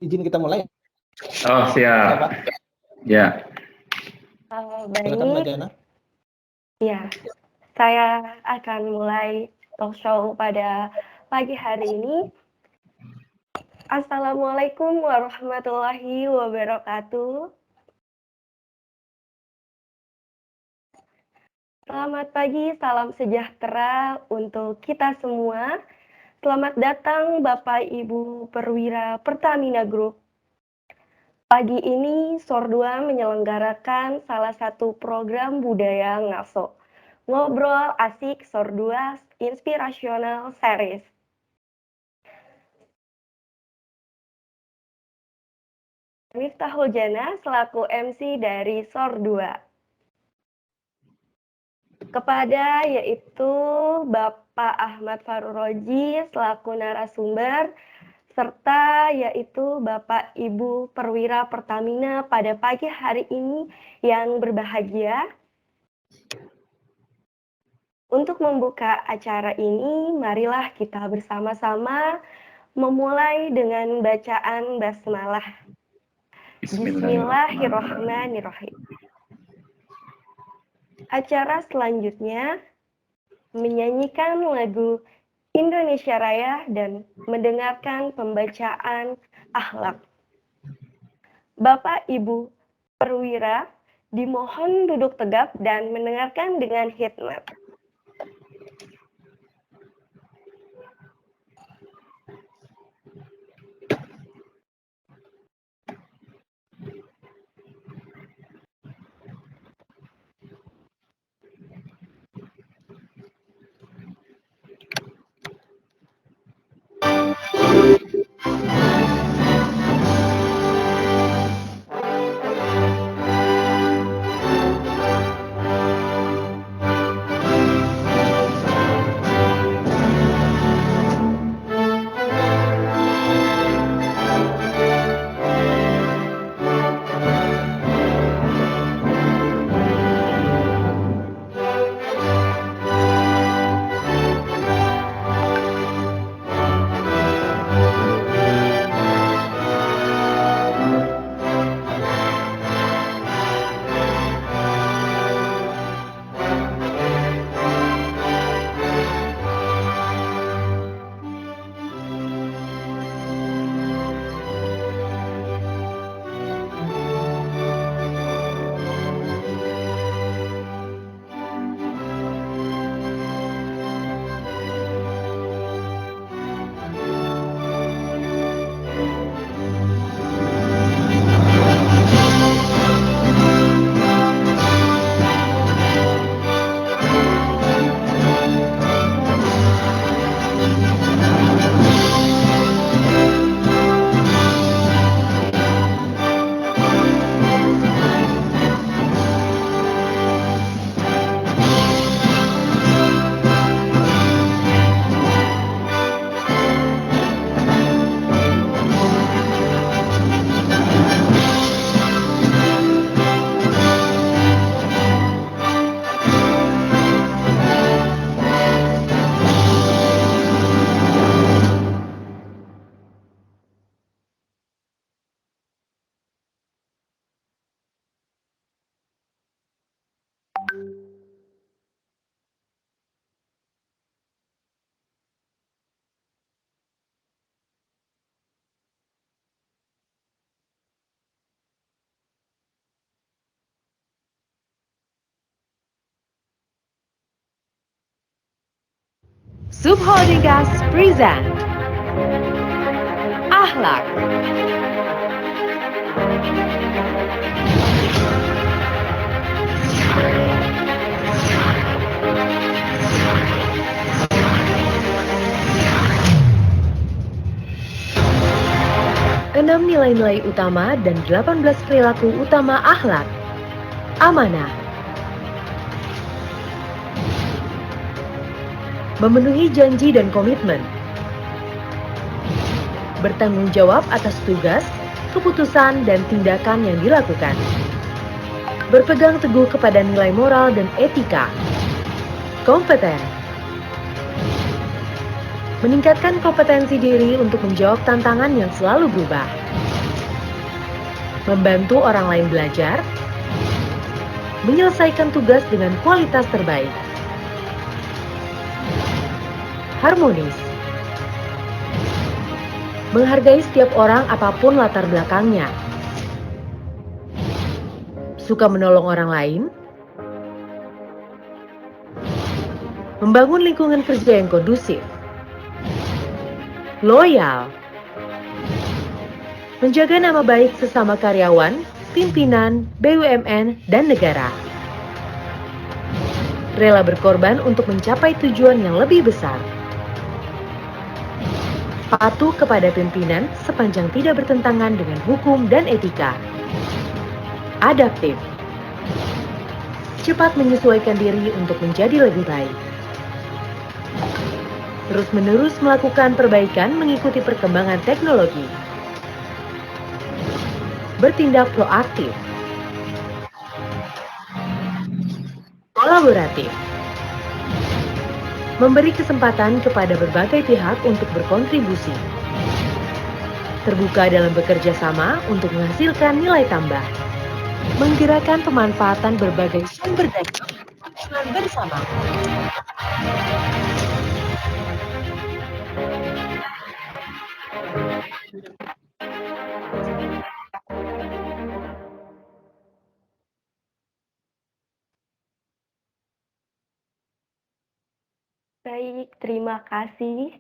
Izin kita mulai. Oh, siap. Ya, Pak. Ya. Silakan Mbak Baik, Diana. ya. Saya akan mulai talk show pada pagi hari ini. Assalamualaikum warahmatullahi wabarakatuh. Selamat pagi, salam sejahtera untuk kita semua. Selamat datang Bapak Ibu Perwira Pertamina Group. Pagi ini SOR2 menyelenggarakan salah satu program budaya ngaso. Ngobrol asik SOR2 Inspirational Series. Miftahul Jannah selaku MC dari SOR2. Kepada yaitu Bapak Ahmad Faruroji selaku narasumber, serta yaitu Bapak Ibu Perwira Pertamina pada pagi hari ini yang berbahagia. Untuk membuka acara ini, marilah kita bersama-sama memulai dengan bacaan basmalah. Bismillahirrahmanirrahim. Acara selanjutnya menyanyikan lagu Indonesia Raya dan mendengarkan pembacaan akhlak. Bapak Ibu Perwira dimohon duduk tegap dan mendengarkan dengan khidmat. Subholding present Akhlak. Enam nilai-nilai utama dan 18 perilaku utama akhlak. Amanah. Memenuhi janji dan komitmen. Bertanggung jawab atas tugas, keputusan, dan tindakan yang dilakukan. Berpegang teguh kepada nilai moral dan etika. Kompeten. Meningkatkan kompetensi diri untuk menjawab tantangan yang selalu berubah. membantu orang lain belajar, menyelesaikan tugas dengan kualitas terbaik, harmonis, menghargai setiap orang apapun latar belakangnya, suka menolong orang lain, membangun lingkungan kerja yang kondusif, loyal, menjaga nama baik sesama karyawan, pimpinan, BUMN, dan negara. Rela berkorban untuk mencapai tujuan yang lebih besar. Patuh kepada pimpinan sepanjang tidak bertentangan dengan hukum dan etika. Adaptif. Cepat menyesuaikan diri untuk menjadi lebih baik. Terus-menerus melakukan perbaikan mengikuti perkembangan teknologi. Bertindak proaktif, kolaboratif, memberi kesempatan kepada berbagai pihak untuk berkontribusi, terbuka dalam bekerja sama untuk menghasilkan nilai tambah, menggerakkan pemanfaatan berbagai sumber daya bersama. Baik, terima kasih.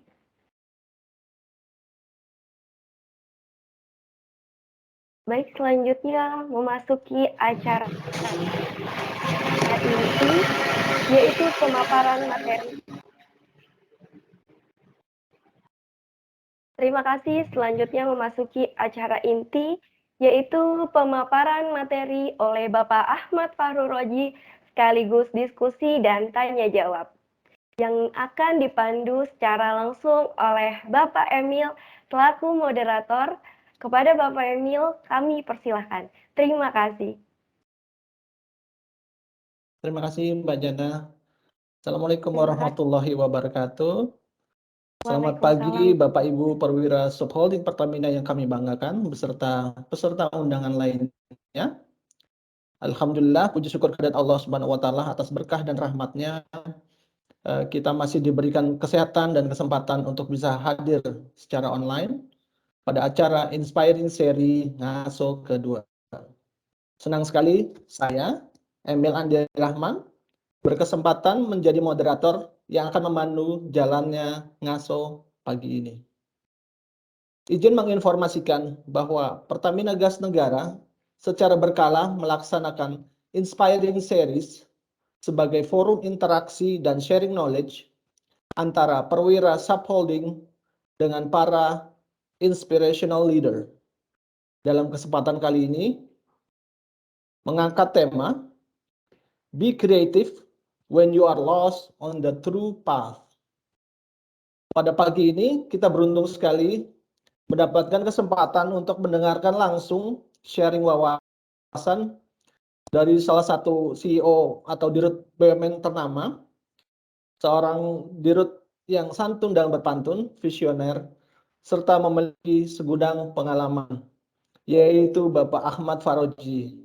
Baik, selanjutnya memasuki acara inti, yaitu pemaparan materi. Terima kasih, selanjutnya memasuki acara inti, yaitu pemaparan materi oleh Bapak Ahmad Fahru Roji, sekaligus diskusi dan tanya jawab, yang akan dipandu secara langsung oleh Bapak Emil selaku moderator. Kepada Bapak Emil, kami persilahkan. Terima kasih. Terima kasih Mbak Jana. Assalamualaikum warahmatullahi wabarakatuh. Selamat pagi Bapak Ibu perwira subholding Pertamina yang kami banggakan beserta peserta undangan lainnya. Alhamdulillah, puji syukur kehadirat Allah Subhanahu wa taala atas berkah dan rahmatnya. Kita masih diberikan kesehatan dan kesempatan untuk bisa hadir secara online pada acara Inspiring Seri Ngaso kedua. Senang sekali saya, Emil Andi Rahman, berkesempatan menjadi moderator yang akan memandu jalannya Ngaso pagi ini. Izin menginformasikan bahwa Pertamina Gas Negara secara berkala melaksanakan Inspiring Series sebagai forum interaksi dan sharing knowledge antara perwira subholding dengan para inspirational leader. Dalam kesempatan kali ini, mengangkat tema Be Creative when you are lost on the true path. Pada pagi ini kita beruntung sekali mendapatkan kesempatan untuk mendengarkan langsung sharing wawasan dari salah satu CEO atau dirut BUMN ternama, seorang dirut yang santun dan berpantun, visioner, serta memiliki segudang pengalaman, yaitu Bapak Ahmad Faroji.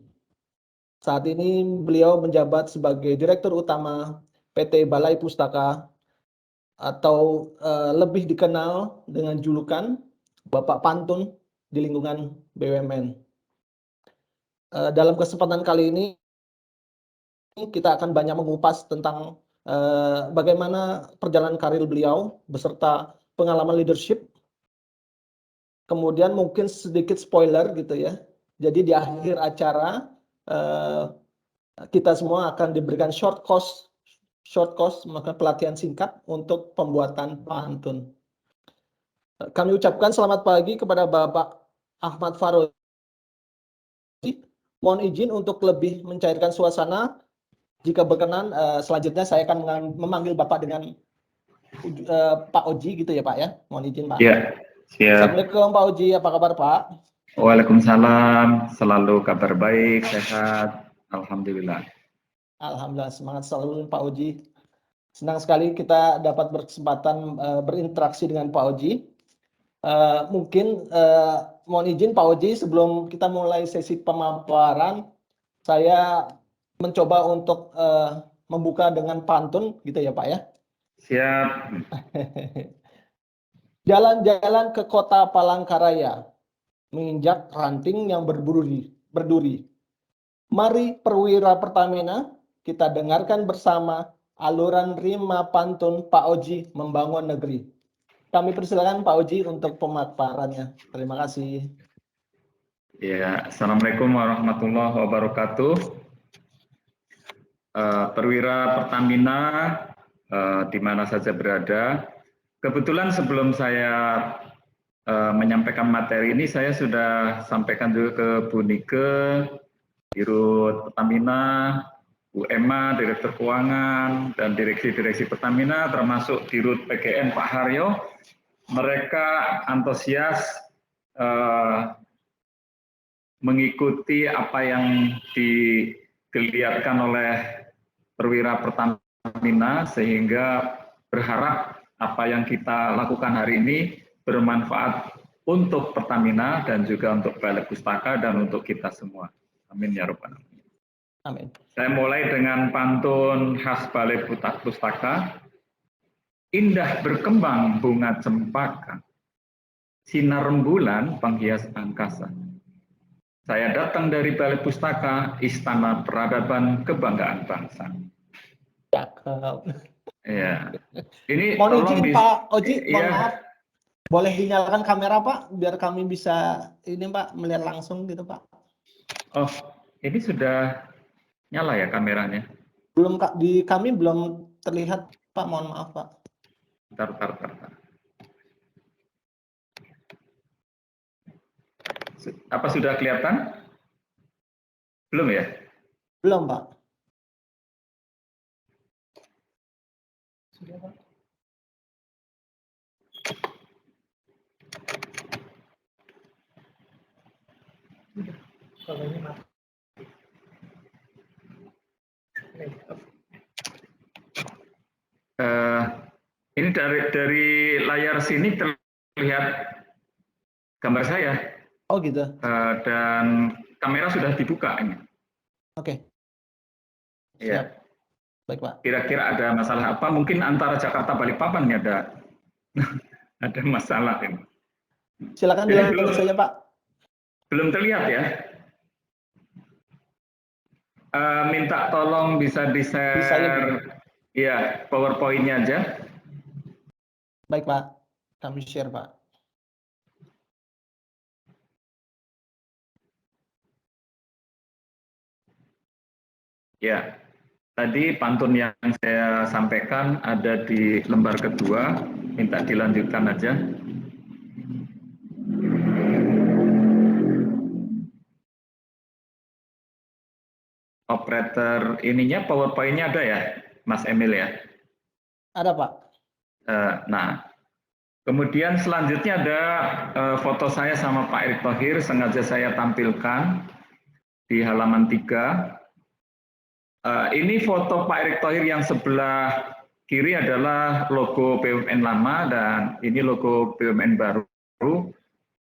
Saat ini beliau menjabat sebagai Direktur Utama PT Balai Pustaka atau lebih dikenal dengan julukan Bapak Pantun di lingkungan BUMN. Dalam kesempatan kali ini kita akan banyak mengupas tentang bagaimana perjalanan karir beliau beserta pengalaman leadership. Kemudian mungkin sedikit spoiler gitu ya. Jadi di akhir acara kita semua akan diberikan short course maka pelatihan singkat untuk pembuatan pantun. Kami ucapkan selamat pagi kepada Bapak Ahmad Faroji. Mohon izin untuk lebih mencairkan suasana. Jika berkenan, selanjutnya saya akan memanggil Bapak dengan Pak Oji gitu ya Pak ya. Mohon izin Pak. Ya, siap. Assalamualaikum Pak Oji, apa kabar Pak? Waalaikumsalam, selalu kabar baik, sehat, alhamdulillah. Alhamdulillah, semangat selalu Pak Oji. Senang sekali kita dapat berkesempatan berinteraksi dengan Pak Oji. Mungkin mohon izin Pak Oji, sebelum kita mulai sesi pemaparan, saya mencoba untuk membuka dengan pantun, gitu ya Pak ya. Siap. Jalan-jalan ke kota Palangkaraya, menginjak ranting yang berduri. Mari perwira Pertamina, kita dengarkan bersama aluran rima pantun Pak Oji membangun negeri. Kami persilakan Pak Oji untuk pemaparannya. Terima kasih. Ya, Assalamualaikum warahmatullahi wabarakatuh. Perwira Pertamina di mana saja berada. Kebetulan sebelum saya menyampaikan materi ini, saya sudah sampaikan juga ke Bu Nike, Dirut Pertamina, Bu Emma, Direktur Keuangan, dan Direksi-Direksi Pertamina, termasuk Dirut PGN Pak Haryo. Mereka antusias mengikuti apa yang digeliatkan oleh perwira Pertamina, sehingga berharap apa yang kita lakukan hari ini bermanfaat untuk Pertamina dan juga untuk Balai Pustaka dan untuk kita semua. Amin ya rabbal alamin. Amin. Saya mulai dengan pantun khas Balai Pustaka. Indah berkembang bunga cempaka, sinar rembulan penghias angkasa. Saya datang dari Balai Pustaka, Istana Peradaban Kebanggaan Bangsa. Cakep. Ya. Ini Mohon tolong izin Pak Oji, mohon ya. maaf. Boleh dinyalakan kamera Pak, biar kami bisa ini Pak melihat langsung gitu Pak. Oh, ini sudah nyala ya kameranya? Belum Kak, di kami belum terlihat Pak, mohon maaf Pak. Bentar. Apa sudah kelihatan? Belum ya? Belum Pak. Sudah Pak. Sudah. Kalau ini mati. Ini dari layar sini terlihat gambar saya. Oh gitu. Dan kamera sudah dibuka ini. Oke. Ya. Baik Pak. Kira-kira ada masalah apa? Mungkin antara Jakarta Balikpapan ini ada ada masalah ini. Silakan dilanjutkan saja Pak. Belum terlihat ya? Minta tolong bisa di-share ya PowerPoint-nya aja. Baik Pak, kami share Pak. Ya, tadi pantun yang saya sampaikan ada di lembar kedua, minta dilanjutkan aja. Operator ininya PowerPoint-nya ada ya, Mas Emil ya? Ada Pak. Nah, kemudian selanjutnya ada foto saya sama Pak Erick Thohir, sengaja saya tampilkan di halaman 3. Ini foto Pak Erick Thohir yang sebelah kiri adalah logo BUMN lama dan ini logo BUMN baru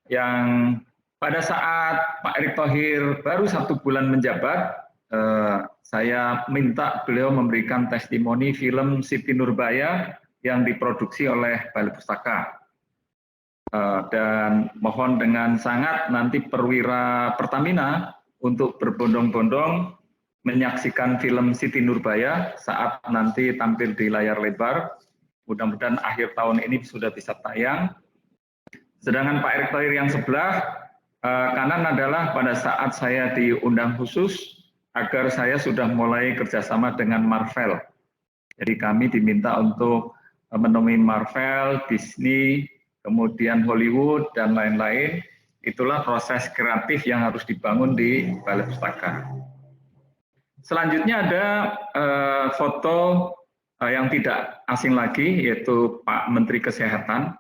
yang pada saat Pak Erick Thohir baru 1 bulan menjabat, saya minta beliau memberikan testimoni film Siti Nurbaya yang diproduksi oleh Balai Pustaka. Dan mohon dengan sangat nanti perwira Pertamina untuk berbondong-bondong menyaksikan film Siti Nurbaya saat nanti tampil di layar lebar. Mudah-mudahan akhir tahun ini sudah bisa tayang. Sedangkan Pak Erick Thohir yang sebelah kanan adalah pada saat saya diundang khusus agar saya sudah mulai kerjasama dengan Marvel. Jadi kami diminta untuk menemui Marvel, Disney, kemudian Hollywood, dan lain-lain. Itulah proses kreatif yang harus dibangun di Balai Pustaka. Selanjutnya ada foto yang tidak asing lagi, yaitu Pak Menteri Kesehatan.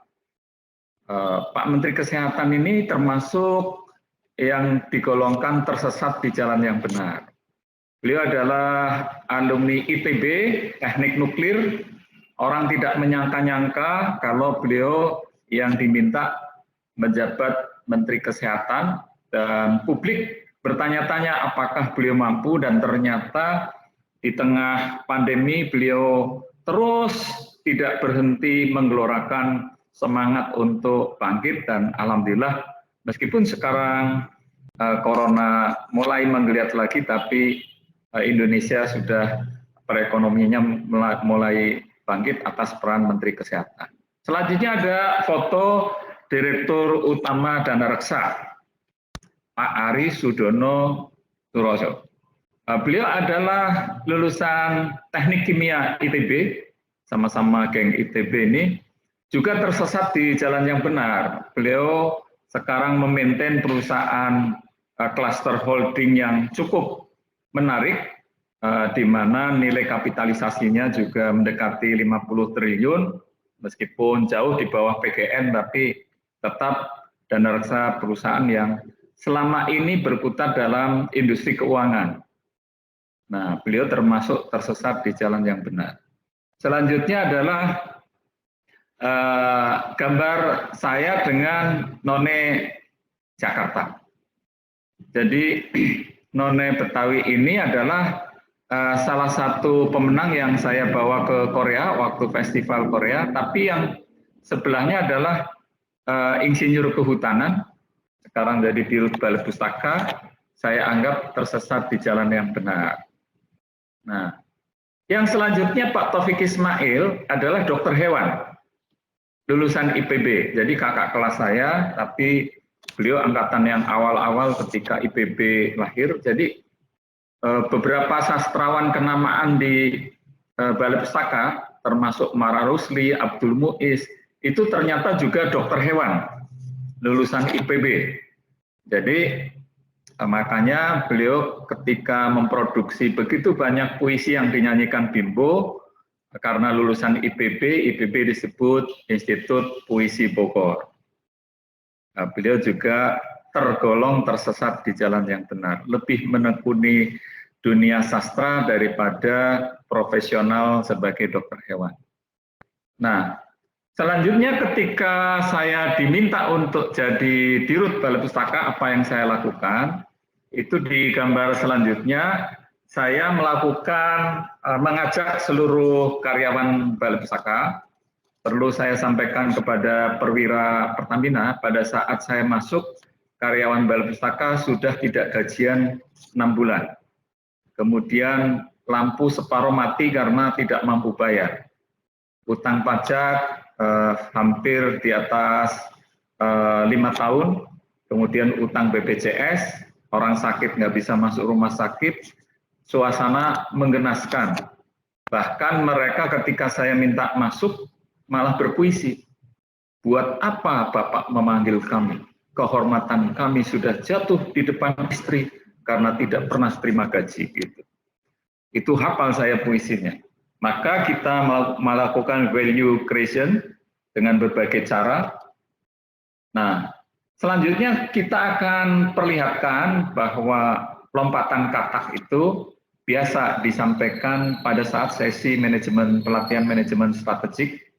Pak Menteri Kesehatan ini termasuk yang digolongkan tersesat di jalan yang benar. Beliau adalah alumni ITB, Teknik Nuklir. Orang tidak menyangka-nyangka kalau beliau yang diminta menjabat Menteri Kesehatan, dan publik bertanya-tanya apakah beliau mampu, dan ternyata di tengah pandemi beliau terus tidak berhenti menggelorakan semangat untuk bangkit, dan alhamdulillah meskipun sekarang corona mulai menggeliat lagi, tapi Indonesia sudah perekonomiannya mulai bangkit atas peran Menteri Kesehatan. Selanjutnya ada foto Direktur Utama Dana Reksa, Pak Ari Sudono Turoso. Beliau adalah lulusan Teknik Kimia ITB, sama-sama geng ITB ini, juga tersesat di jalan yang benar. Beliau sekarang memaintain perusahaan cluster holding yang cukup menarik, di mana nilai kapitalisasinya juga mendekati 50 triliun, meskipun jauh di bawah PGN, tapi tetap Dana Reksa perusahaan yang selama ini berputar dalam industri keuangan. Nah, beliau termasuk tersesat di jalan yang benar. Selanjutnya adalah gambar saya dengan None Jakarta. Jadi None Betawi ini adalah salah satu pemenang yang saya bawa ke Korea waktu festival Korea, tapi yang sebelahnya adalah insinyur kehutanan, sekarang jadi Dirut Balai Pustaka, saya anggap tersesat di jalan yang benar. Nah, yang selanjutnya Pak Taufik Ismail adalah dokter hewan, lulusan IPB, jadi kakak kelas saya, tapi beliau angkatan yang awal-awal ketika IPB lahir. Jadi beberapa sastrawan kenamaan di Balai Pustaka, termasuk Mara Rusli, Abdul Muiz, itu ternyata juga dokter hewan, lulusan IPB. Jadi makanya beliau ketika memproduksi begitu banyak puisi yang dinyanyikan Bimbo, karena lulusan IPB, IPB disebut Institut Puisi Bogor. Beliau juga tergolong tersesat di jalan yang benar, lebih menekuni dunia sastra daripada profesional sebagai dokter hewan. Nah, selanjutnya ketika saya diminta untuk jadi Dirut Balai Pustaka, apa yang saya lakukan? Itu di gambar selanjutnya, saya melakukan mengajak seluruh karyawan Balai Pustaka. Perlu saya sampaikan kepada perwira Pertamina, pada saat saya masuk, karyawan Balai Pustaka sudah tidak gajian 6 bulan. Kemudian lampu separuh mati karena tidak mampu bayar. Utang pajak hampir di atas 5 tahun, kemudian utang BPJS, orang sakit nggak bisa masuk rumah sakit, suasana menggenaskan. Bahkan mereka ketika saya minta masuk, malah berpuisi. Buat apa Bapak memanggil kami? Kehormatan kami sudah jatuh di depan istri karena tidak pernah terima gaji. Gitu. Itu hafal saya puisinya. Maka kita melakukan value creation dengan berbagai cara. Nah, selanjutnya kita akan perlihatkan bahwa lompatan katak itu biasa disampaikan pada saat sesi manajemen pelatihan manajemen strategik.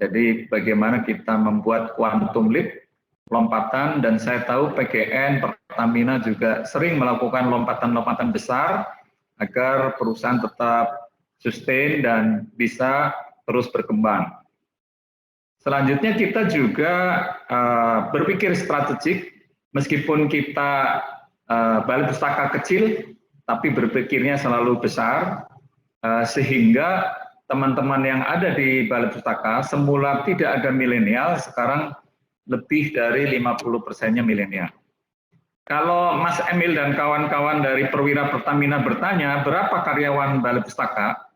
Jadi bagaimana kita membuat quantum leap, lompatan, dan saya tahu PGN, Pertamina juga sering melakukan lompatan-lompatan besar agar perusahaan tetap sustain dan bisa terus berkembang. Selanjutnya kita juga berpikir strategik, meskipun kita Balai Pustaka kecil, tapi berpikirnya selalu besar, sehingga teman-teman yang ada di Balai Pustaka semula tidak ada milenial, sekarang lebih dari 50%-nya milenial. Kalau Mas Emil dan kawan-kawan dari Perwira Pertamina bertanya, berapa karyawan Balai Pustaka?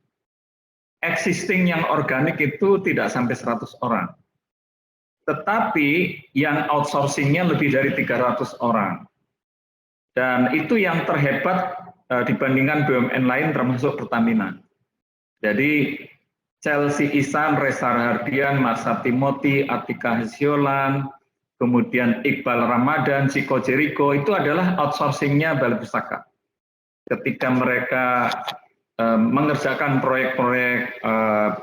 Existing yang organik itu tidak sampai 100 orang. Tetapi yang outsourcing-nya lebih dari 300 orang. Dan itu yang terhebat dibandingkan BUMN lain termasuk Pertamina. Jadi Chelsea Isan, Reza Rahardian, Marsa Timothy, Atika Hasiolan, kemudian Iqbal Ramadan, Chico Jericho, itu adalah outsourcing-nya Balai Pustaka. Ketika mereka mengerjakan proyek-proyek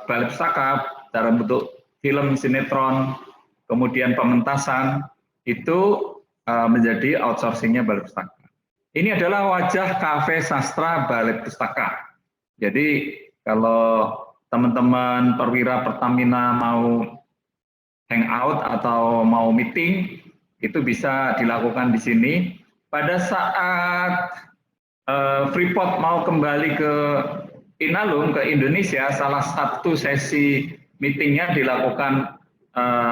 Balai Pustaka dalam bentuk film, sinetron, kemudian pementasan, itu menjadi outsourcingnya Balai Pustaka. Ini adalah wajah Kafe Sastra Balai Pustaka. Jadi kalau teman-teman perwira Pertamina mau hangout atau mau meeting, itu bisa dilakukan di sini. Pada saat Freeport mau kembali ke Inalum, ke Indonesia, salah satu sesi meetingnya dilakukan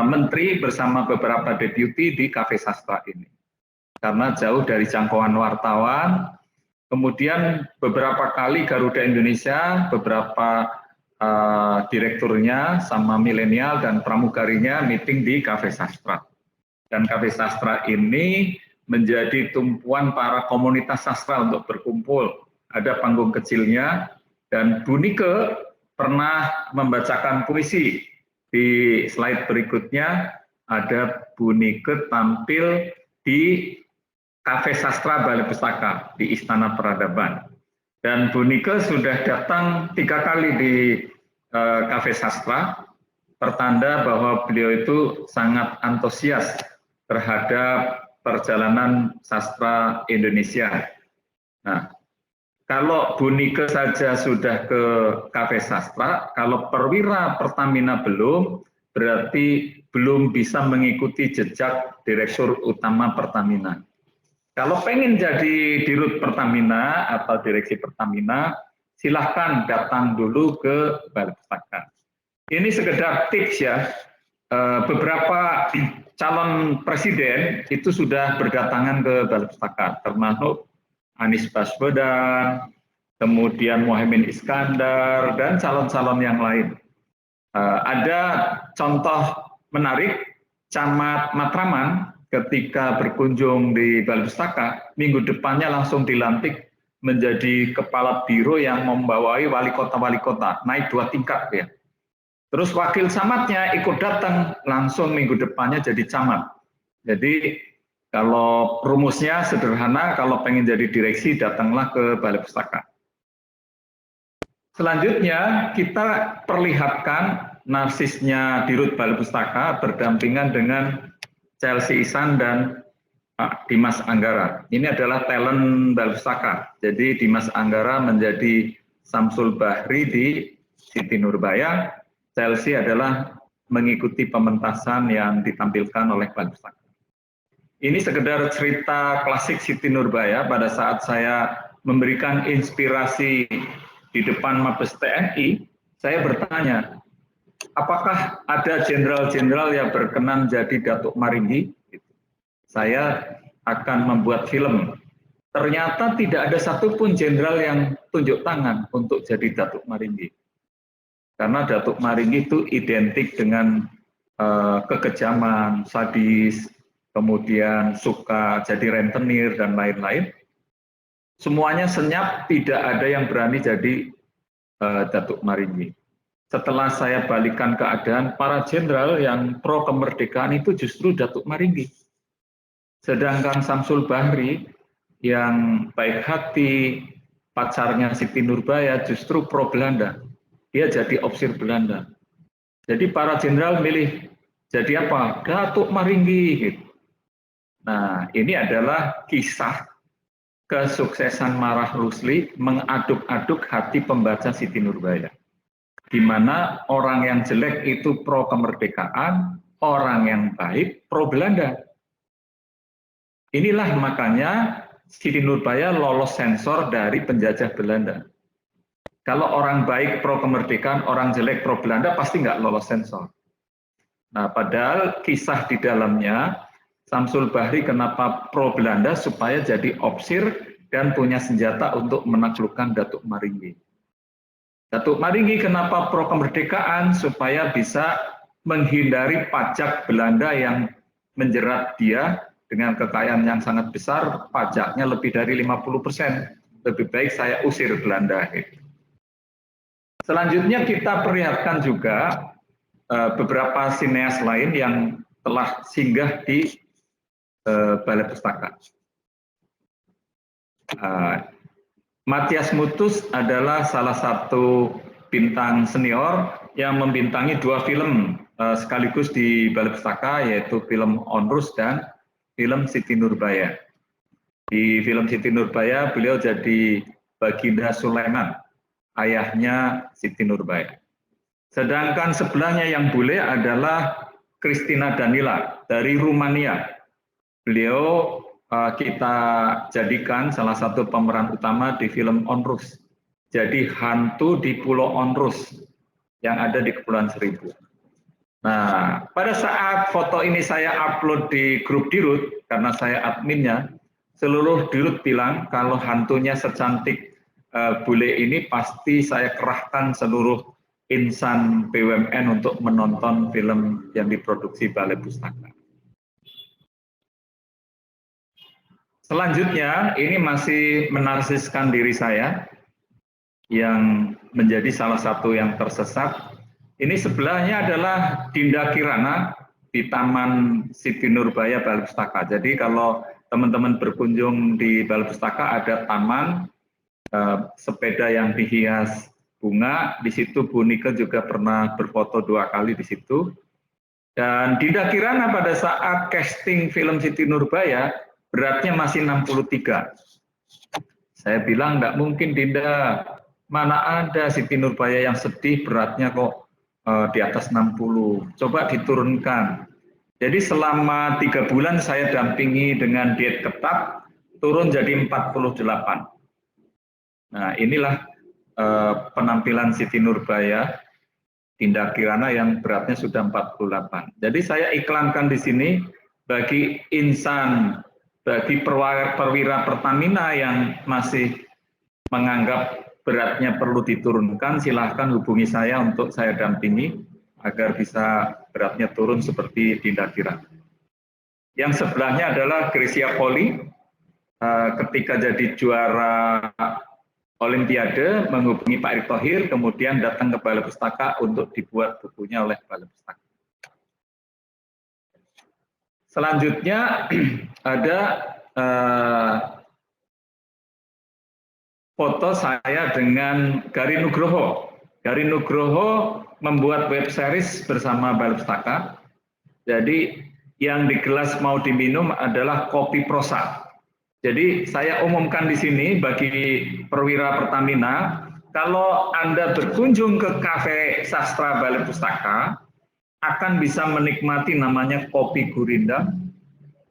Menteri bersama beberapa deputi di Kafe Sastra ini. Karena jauh dari jangkauan wartawan, kemudian beberapa kali Garuda Indonesia, beberapa direkturnya sama milenial dan pramugarinya meeting di Kafe Sastra. Dan Kafe Sastra ini menjadi tumpuan para komunitas sastra untuk berkumpul. Ada panggung kecilnya, dan Bu Nike pernah membacakan puisi. Di slide berikutnya ada Bu Nike tampil di Kafe Sastra Balai Pustaka di Istana Peradaban. Dan Bu Nike sudah datang 3 kali di Kafe Sastra, pertanda bahwa beliau itu sangat antusias terhadap perjalanan sastra Indonesia. Nah, kalau Bu Nike saja sudah ke Kafe Sastra, kalau perwira Pertamina belum, berarti belum bisa mengikuti jejak Direktur Utama Pertamina. Kalau pengen jadi Dirut Pertamina atau Direksi Pertamina, silahkan datang dulu ke Balai Pustaka. Ini sekedar tips ya, beberapa calon presiden itu sudah berdatangan ke Balai Pustaka, termasuk Anies Baswedan, kemudian Muhaimin Iskandar, dan calon-calon yang lain. Ada contoh menarik, Camat Matraman ketika berkunjung di Balai Pustaka, minggu depannya langsung dilantik menjadi kepala biro yang membawai wali kota, naik 2 tingkat ya. Terus wakil camatnya ikut datang, langsung minggu depannya jadi camat. Jadi kalau rumusnya sederhana, kalau pengen jadi direksi datanglah ke Balai Pustaka. Selanjutnya kita perlihatkan narsisnya Dirut Balai Pustaka berdampingan dengan Chelsea Ihsan dan Pak Dimas Anggara. Ini adalah talent Balai Pustaka. Jadi Dimas Anggara menjadi Samsul Bahri di Siti Nurbaya. Chelsea adalah mengikuti pementasan yang ditampilkan oleh Balai Pustaka. Ini sekedar cerita klasik Siti Nurbaya pada saat saya memberikan inspirasi di depan Mabes TNI, saya bertanya, apakah ada jenderal-jenderal yang berkenan jadi Datuk Maringgi? Saya akan membuat film. Ternyata tidak ada satupun jenderal yang tunjuk tangan untuk jadi Datuk Maringgi. Karena Datuk Maringgi itu identik dengan kekejaman, sadis, kemudian suka jadi rentenir, dan lain-lain. Semuanya senyap, tidak ada yang berani jadi Datuk Maringgi. Setelah saya balikan keadaan, para jenderal yang pro kemerdekaan itu justru Datuk Maringgi. Sedangkan Samsul Bahri yang baik hati, pacarnya Siti Nurbaya justru pro Belanda. Dia jadi opsir Belanda. Jadi para jenderal milih jadi apa? Datuk Maringgi. Gitu. Nah, ini adalah kisah kesuksesan Marah Rusli mengaduk-aduk hati pembaca Siti Nurbaya. Di mana orang yang jelek itu pro kemerdekaan, orang yang baik pro Belanda. Inilah makanya Siti Nurbaya lolos sensor dari penjajah Belanda. Kalau orang baik pro kemerdekaan, orang jelek pro Belanda pasti nggak lolos sensor. Nah, padahal kisah di dalamnya Samsul Bahri kenapa pro Belanda supaya jadi opsir dan punya senjata untuk menaklukkan Datuk Maringgi. Datuk Maringgi kenapa pro kemerdekaan supaya bisa menghindari pajak Belanda yang menjerat dia dengan kekayaan yang sangat besar, pajaknya lebih dari 50%. Lebih baik saya usir Belanda. Selanjutnya kita perlihatkan juga beberapa sineas lain yang telah singgah di Balai Pustaka. Matias Mutus adalah salah satu bintang senior yang membintangi 2 film sekaligus di Balai Pustaka, yaitu film Onrus dan film Siti Nurbaya. Di film Siti Nurbaya beliau jadi Baginda Sulaiman, ayahnya Siti Nurbaya. Sedangkan sebelahnya yang bule adalah Christina Danila dari Rumania. Beliau kita jadikan salah satu pemeran utama di film Onrus. Jadi hantu di Pulau Onrus yang ada di Kepulauan Seribu. Nah, pada saat foto ini saya upload di grup Dirut, karena saya adminnya, seluruh Dirut bilang kalau hantunya secantik bule ini pasti saya kerahkan seluruh insan BUMN untuk menonton film yang diproduksi Balai Pustaka. Selanjutnya, ini masih menarsiskan diri saya yang menjadi salah satu yang tersesat. Ini sebelahnya adalah Dinda Kirana di Taman Siti Nurbaya Balai Pustaka. Jadi kalau teman-teman berkunjung di Balai Pustaka ada taman, sepeda yang dihias bunga, di situ Bu Nike juga pernah berfoto 2 kali di situ. Dan Dinda Kirana pada saat casting film Siti Nurbaya, beratnya masih 63. Saya bilang, nggak mungkin Dinda, mana ada Siti Nurbaya yang sedih beratnya kok di atas 60. Coba diturunkan. Jadi selama 3 bulan saya dampingi dengan diet ketat, turun jadi 48. Nah inilah penampilan Siti Nurbaya, Dinda Kirana yang beratnya sudah 48. Jadi saya iklankan di sini bagi insan, bagi perwira Pertamina yang masih menganggap beratnya perlu diturunkan, silahkan hubungi saya untuk saya dampingi agar bisa beratnya turun seperti Dinda Kirana. Yang sebelahnya adalah Grecia Poli, ketika jadi juara Olimpiade menghubungi Pak Erick Thohir, kemudian datang ke Balai Pustaka untuk dibuat bukunya oleh Balai Pustaka. Selanjutnya ada foto saya dengan Gari Nugroho. Gari Nugroho membuat web series bersama Balai Pustaka. Jadi yang di gelas mau diminum adalah kopi prosa. Jadi saya umumkan di sini bagi perwira Pertamina, kalau Anda berkunjung ke Kafe Sastra Balai Pustaka, akan bisa menikmati namanya kopi gurinda,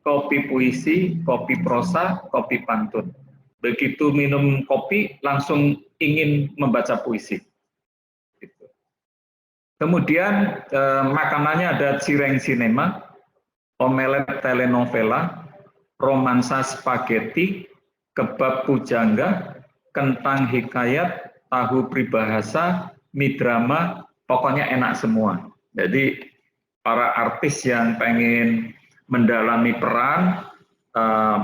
kopi puisi, kopi prosa, kopi pantun. Begitu minum kopi, langsung ingin membaca puisi. Kemudian makanannya ada cireng sinema, omelet telenovela, romansa spaghetti, kebab pujangga, kentang hikayat, tahu pribahasa, mie drama, pokoknya enak semua. Jadi para artis yang pengen mendalami peran,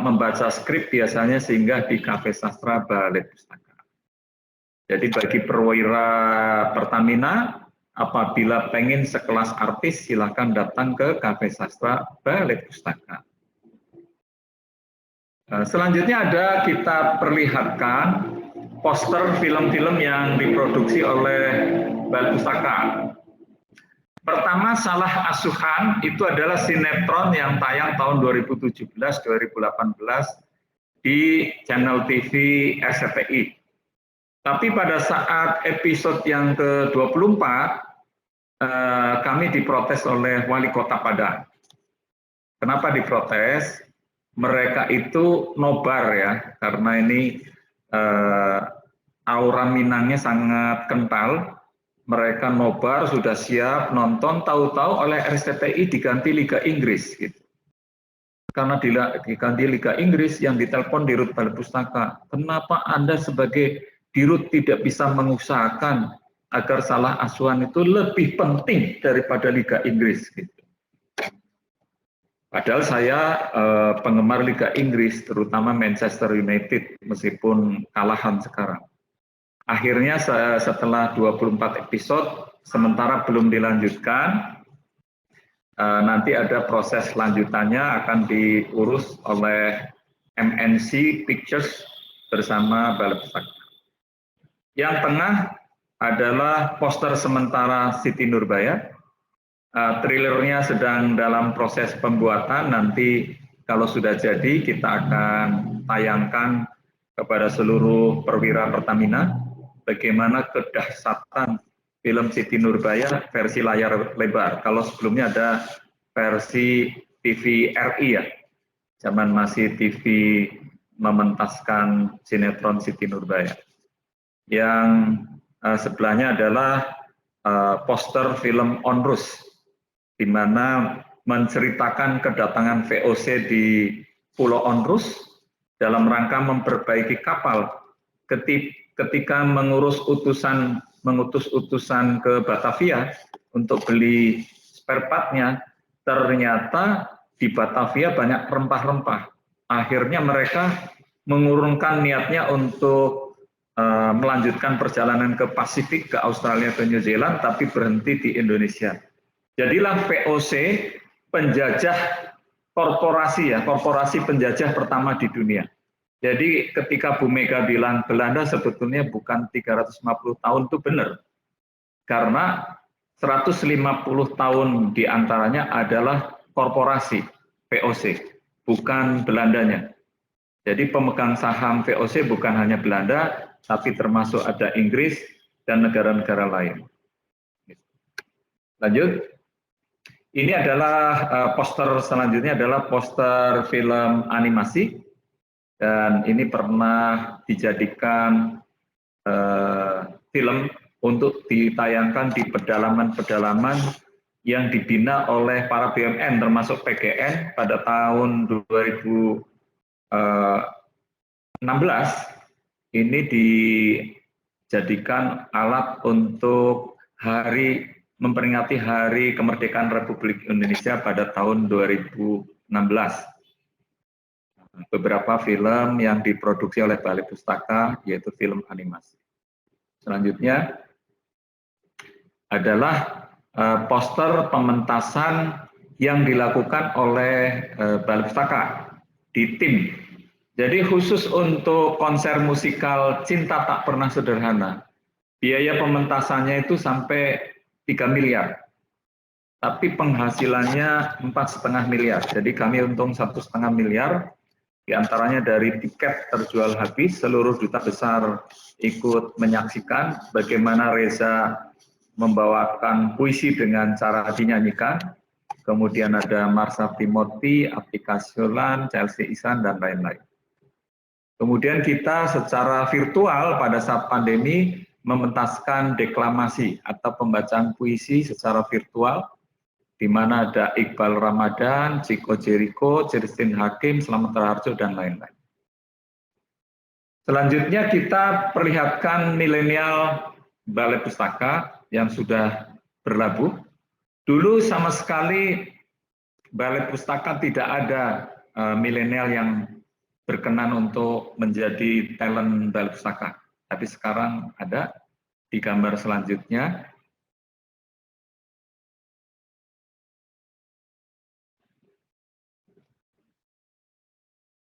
membaca skrip biasanya singgah di Kafe Sastra Balai Pustaka. Jadi bagi perwira Pertamina, apabila pengen sekelas artis, silakan datang ke Kafe Sastra Balai Pustaka. Selanjutnya ada kita perlihatkan poster film-film yang diproduksi oleh Balai Pustaka. Pertama, Salah Asuhan itu adalah sinetron yang tayang tahun 2017-2018 di channel TV RCTI. Tapi pada saat episode yang ke-24, kami diprotes oleh Wali Kota Padang. Kenapa diprotes? Mereka itu nobar ya, karena ini aura Minangnya sangat kental. Mereka nobar, sudah siap nonton, tahu-tahu oleh RCTI diganti Liga Inggris. Gitu. Karena diganti Liga Inggris, yang ditelepon Dirut Balai Pustaka, kenapa Anda sebagai Dirut tidak bisa mengusahakan agar Salah Asuhan itu lebih penting daripada Liga Inggris? Gitu. Padahal saya penggemar Liga Inggris, terutama Manchester United, meskipun kalahan sekarang. Akhirnya setelah 24 episode, sementara belum dilanjutkan, nanti ada proses lanjutannya akan diurus oleh MNC Pictures bersama Balai Pustaka. Yang tengah adalah poster sementara Siti Nurbaya. Trailernya sedang dalam proses pembuatan, nanti kalau sudah jadi kita akan tayangkan kepada seluruh perwira Pertamina bagaimana kedahsyatan film Siti Nurbaya versi layar lebar. Kalau sebelumnya ada versi TVRI ya, zaman masih TV mementaskan sinetron Siti Nurbaya. Yang sebelahnya adalah poster film Onrus, di mana menceritakan kedatangan VOC di Pulau Onrus dalam rangka memperbaiki kapal ketika mengutus utusan ke Batavia untuk beli spare part-nya. Ternyata di Batavia banyak rempah-rempah. Akhirnya mereka mengurungkan niatnya untuk melanjutkan perjalanan ke Pasifik, ke Australia, ke New Zealand, tapi berhenti di Indonesia. Jadilah VOC penjajah korporasi ya, korporasi penjajah pertama di dunia. Jadi ketika Bu Mega bilang Belanda sebetulnya bukan 350 tahun itu benar. Karena 150 tahun diantaranya adalah korporasi VOC, bukan Belandanya. Jadi pemegang saham VOC bukan hanya Belanda, tapi termasuk ada Inggris dan negara-negara lain. Lanjut. Ini adalah poster selanjutnya adalah poster film animasi, dan ini pernah dijadikan film untuk ditayangkan di pedalaman-pedalaman yang dibina oleh para BUMN termasuk PGN pada tahun 2016. Ini dijadikan alat untuk memperingati Hari Kemerdekaan Republik Indonesia pada tahun 2016. Beberapa film yang diproduksi oleh Balai Pustaka yaitu film animasi. Selanjutnya adalah poster pementasan yang dilakukan oleh Balai Pustaka di tim. Jadi khusus untuk konser musikal Cinta Tak Pernah Sederhana, biaya pementasannya itu sampai 3 miliar. Tapi penghasilannya 4,5 miliar. Jadi kami untung 1,5 miliar, diantaranya dari tiket terjual habis, seluruh duta besar ikut menyaksikan bagaimana Reza membawakan puisi dengan cara dinyanyikan. Kemudian ada Marsha Timothy, Atika Siolan, Chelsea Isan, dan lain-lain. Kemudian kita secara virtual pada saat pandemi mementaskan deklamasi atau pembacaan puisi secara virtual, di mana ada Iqbal Ramadan, Chico Jericho, Christine Hakim, Slamet Raharjo, dan lain-lain. Selanjutnya kita perlihatkan milenial Balai Pustaka yang sudah berlabuh. Dulu sama sekali Balai Pustaka tidak ada milenial yang berkenan untuk menjadi talent Balai Pustaka. Tapi sekarang ada di gambar selanjutnya.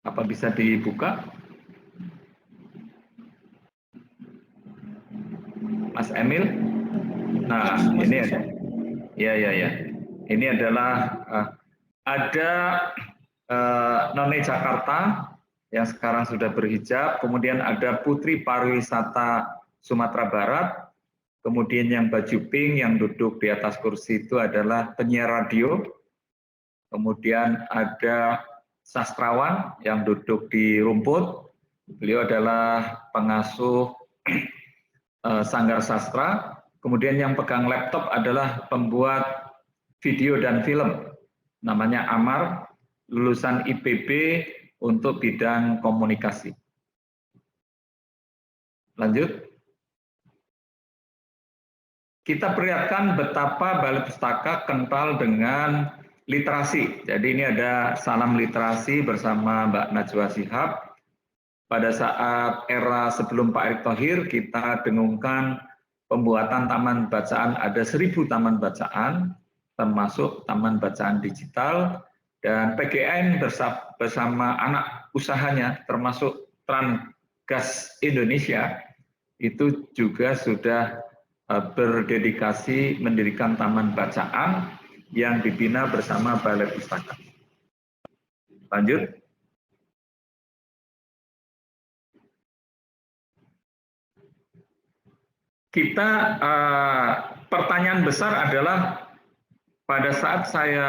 Apa bisa dibuka? Mas Emil? Nah, ini ada. Ya. Ini adalah ada None Jakarta yang sekarang sudah berhijab, kemudian ada Putri Pariwisata Sumatera Barat, kemudian yang baju pink yang duduk di atas kursi itu adalah penyiar radio, kemudian ada sastrawan yang duduk di rumput, beliau adalah pengasuh Sanggar Sastra, kemudian yang pegang laptop adalah pembuat video dan film, namanya Amar, lulusan IPB untuk bidang komunikasi. Lanjut. Kita perlihatkan betapa Balai Pustaka kental dengan literasi. Jadi ini ada salam literasi bersama Mbak Najwa Shihab. Pada saat era sebelum Pak Erick Thohir, kita dengungkan pembuatan taman bacaan, ada 1.000 taman bacaan, termasuk taman bacaan digital, dan PGN bersama anak usahanya, termasuk Transgas Indonesia, itu juga sudah berdedikasi mendirikan taman bacaan yang dibina bersama Balai Pustaka. Lanjut. Kita pertanyaan besar adalah pada saat saya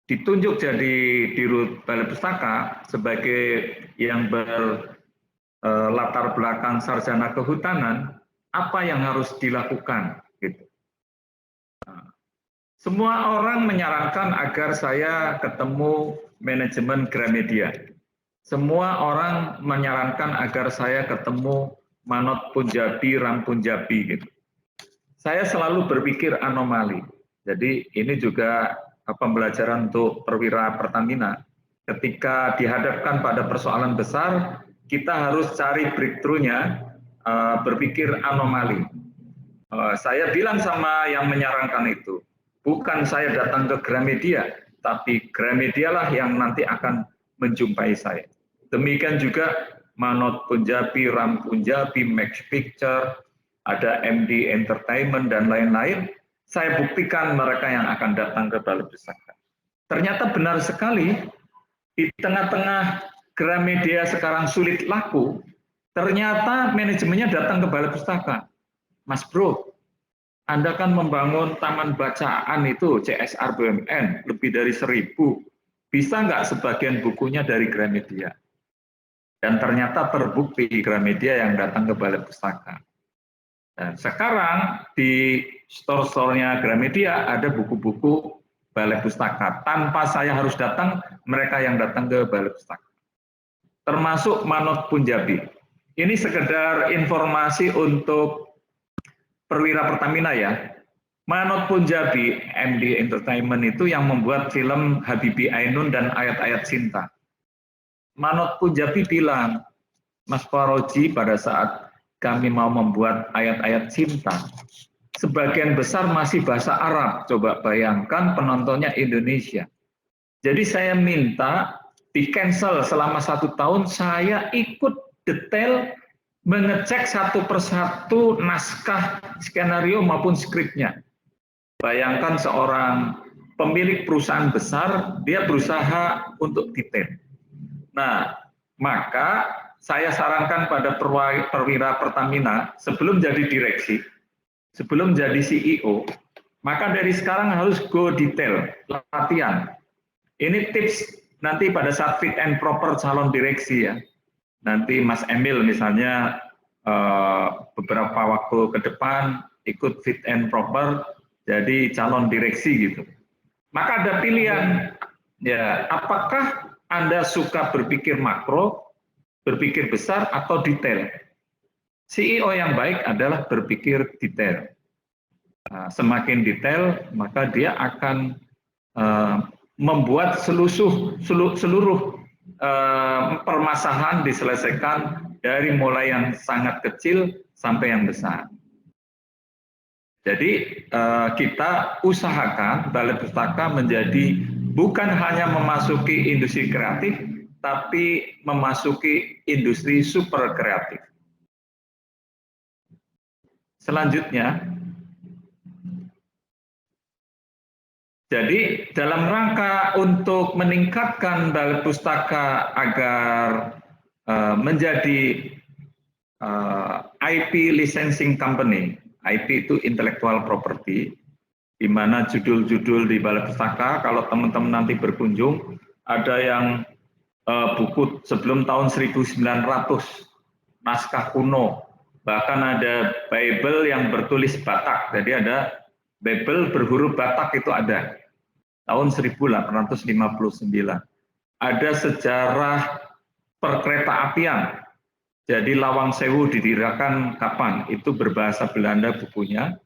ditunjuk jadi Dirut Balai Pustaka sebagai yang berlatar belakang sarjana kehutanan, apa yang harus dilakukan? Gitu. Semua orang menyarankan agar saya ketemu manajemen Gramedia. Semua orang menyarankan agar saya ketemu Manot Punjabi, Ram Punjabi. Gitu. Saya selalu berpikir anomali. Jadi ini juga pembelajaran untuk perwira Pertamina. Ketika dihadapkan pada persoalan besar, kita harus cari breakthrough-nya, berpikir anomali. Saya bilang sama yang menyarankan itu, bukan saya datang ke Gramedia, tapi Gramedia lah yang nanti akan menjumpai saya. Demikian juga Manot Punjabi, Ram Punjabi, Max Picture, ada MD Entertainment, dan lain-lain. Saya buktikan mereka yang akan datang ke Balai Pustaka. Ternyata benar sekali, di tengah-tengah Gramedia sekarang sulit laku, ternyata manajemennya datang ke Balai Pustaka. Mas Bro, Anda kan membangun taman bacaan itu CSR BUMN, lebih dari 1000. Bisa nggak sebagian bukunya dari Gramedia? Dan ternyata terbukti Gramedia yang datang ke Balai Pustaka. Dan sekarang di store-store-nya Gramedia ada buku-buku Balai Pustaka. Tanpa saya harus datang, mereka yang datang ke Balai Pustaka. Termasuk Manot Punjabi. Ini sekedar informasi untuk perwira Pertamina ya. Manot Punjabi, MD Entertainment itu yang membuat film Habibie Ainun dan Ayat-Ayat Cinta. Manot Punjabi bilang, Mas Faroji, pada saat kami mau membuat ayat-ayat cinta, sebagian besar masih bahasa Arab. Coba bayangkan penontonnya Indonesia. Jadi saya minta di-cancel selama 1 tahun, saya ikut detail mengecek satu persatu naskah, skenario maupun skripnya. Bayangkan seorang pemilik perusahaan besar, dia berusaha untuk detail. Nah, maka saya sarankan pada perwira Pertamina, sebelum jadi direksi, sebelum jadi CEO, maka dari sekarang harus go detail, latihan. Ini tips nanti pada saat fit and proper calon direksi ya. Nanti Mas Emil misalnya beberapa waktu ke depan ikut fit and proper jadi calon direksi gitu. Maka ada pilihan, ya apakah Anda suka berpikir makro, berpikir besar, atau detail? CEO yang baik adalah berpikir detail. Semakin detail, maka dia akan membuat seluruh permasalahan diselesaikan dari mulai yang sangat kecil sampai yang besar. Jadi kita usahakan Balai Pustaka menjadi bukan hanya memasuki industri kreatif, tapi memasuki industri super kreatif. Selanjutnya, jadi dalam rangka untuk meningkatkan Balai Pustaka agar menjadi IP licensing company, IP itu intellectual property, di mana judul-judul di Balai Pustaka, kalau teman-teman nanti berkunjung, ada yang buku sebelum tahun 1900, naskah kuno, bahkan ada Bible yang bertulis Batak, jadi ada Bible berhuruf Batak itu ada, tahun 1859. Ada sejarah perkereta apian, jadi Lawang Sewu didirikan kapan? Itu berbahasa Belanda bukunya.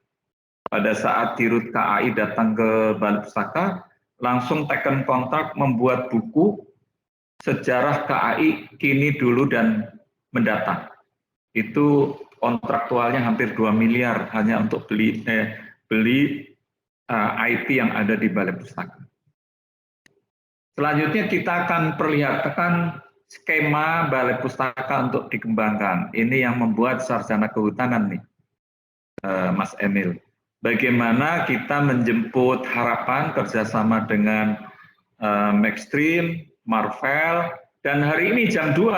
Pada saat Dirut KAI datang ke Balai Pustaka, langsung teken kontrak membuat buku sejarah KAI kini, dulu, dan mendatang. Itu kontraktualnya hampir 2 miliar hanya untuk beli IP yang ada di Balai Pustaka. Selanjutnya kita akan perlihatkan skema Balai Pustaka untuk dikembangkan. Ini yang membuat sarjana kehutanan nih, Mas Emil. Bagaimana kita menjemput harapan kerjasama dengan Maxstream, Marvel, dan hari ini jam 2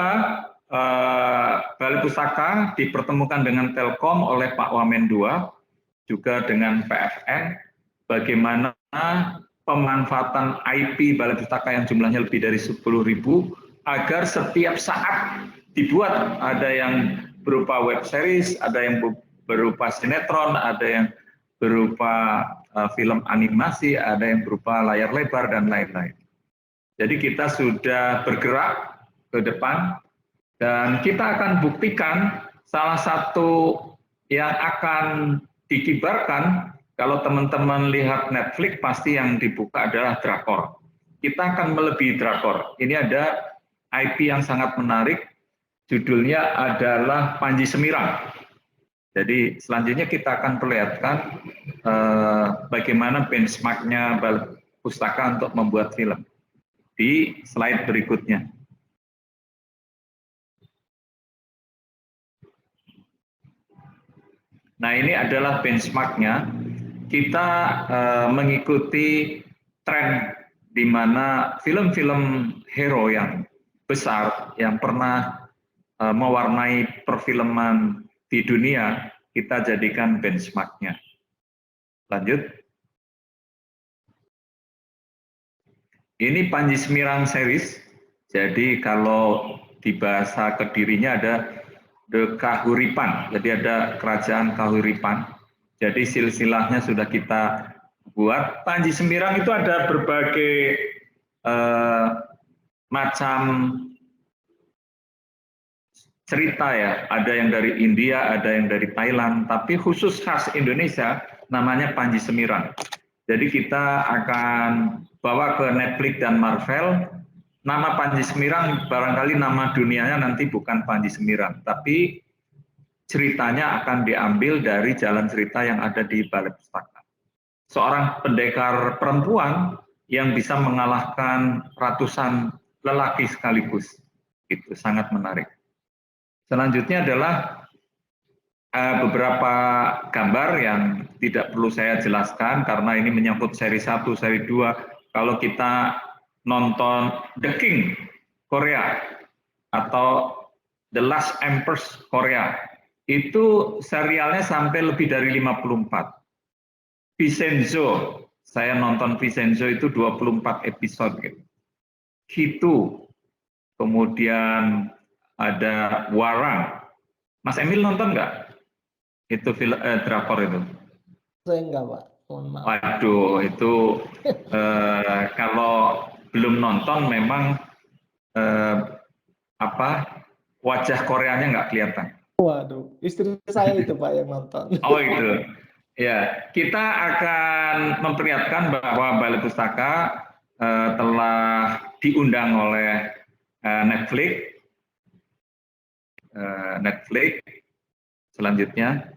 Balai Pustaka dipertemukan dengan Telkom oleh Pak Wamen II, juga dengan PFN, bagaimana pemanfaatan IP Balai Pustaka yang jumlahnya lebih dari 10.000 agar setiap saat dibuat, ada yang berupa web series, ada yang berupa sinetron, ada yang berupa film animasi, ada yang berupa layar lebar, dan lain-lain. Jadi kita sudah bergerak ke depan, dan kita akan buktikan salah satu yang akan dikibarkan. Kalau teman-teman lihat Netflix, pasti yang dibuka adalah drakor. Kita akan melebihi drakor. Ini ada IP yang sangat menarik, judulnya adalah Panji Semirang. Jadi selanjutnya kita akan perlihatkan bagaimana benchmark-nya Balai Pustaka untuk membuat film di slide berikutnya. Nah, ini adalah benchmark-nya. Kita mengikuti tren di mana film-film hero yang besar yang pernah mewarnai perfilman di dunia, kita jadikan benchmark-nya. Lanjut. Ini Panji Semirang series. Jadi kalau di bahasa Kedirinya ada The Kahuripan, jadi ada kerajaan Kahuripan. Jadi silsilahnya sudah kita buat. Panji Semirang itu ada berbagai macam cerita ya. Ada yang dari India, ada yang dari Thailand, tapi khusus khas Indonesia namanya Panji Semirang. Jadi kita akan bawa ke Netflix dan Marvel. Nama Panji Semirang barangkali nama dunianya nanti bukan Panji Semirang, tapi ceritanya akan diambil dari jalan cerita yang ada di Balai Pustaka. Seorang pendekar perempuan yang bisa mengalahkan ratusan lelaki sekaligus. Itu sangat menarik. Selanjutnya adalah beberapa gambar yang tidak perlu saya jelaskan karena ini menyangkut seri 1, seri 2. Kalau kita nonton The King Korea atau The Last Empress Korea, itu serialnya sampai lebih dari 54. Vincenzo, saya nonton Vincenzo itu 24 episode. Gitu. Kemudian ada Warang. Mas Emil nonton nggak? Itu film drakor itu? Saya enggak, Pak. Mohon maaf. Waduh, itu kalau belum nonton memang wajah Koreanya nggak kelihatan. Waduh, istri saya itu Pak yang nonton. Oh itu, ya kita akan memperlihatkan bahwa Balai Pustaka telah diundang oleh Netflix. Selanjutnya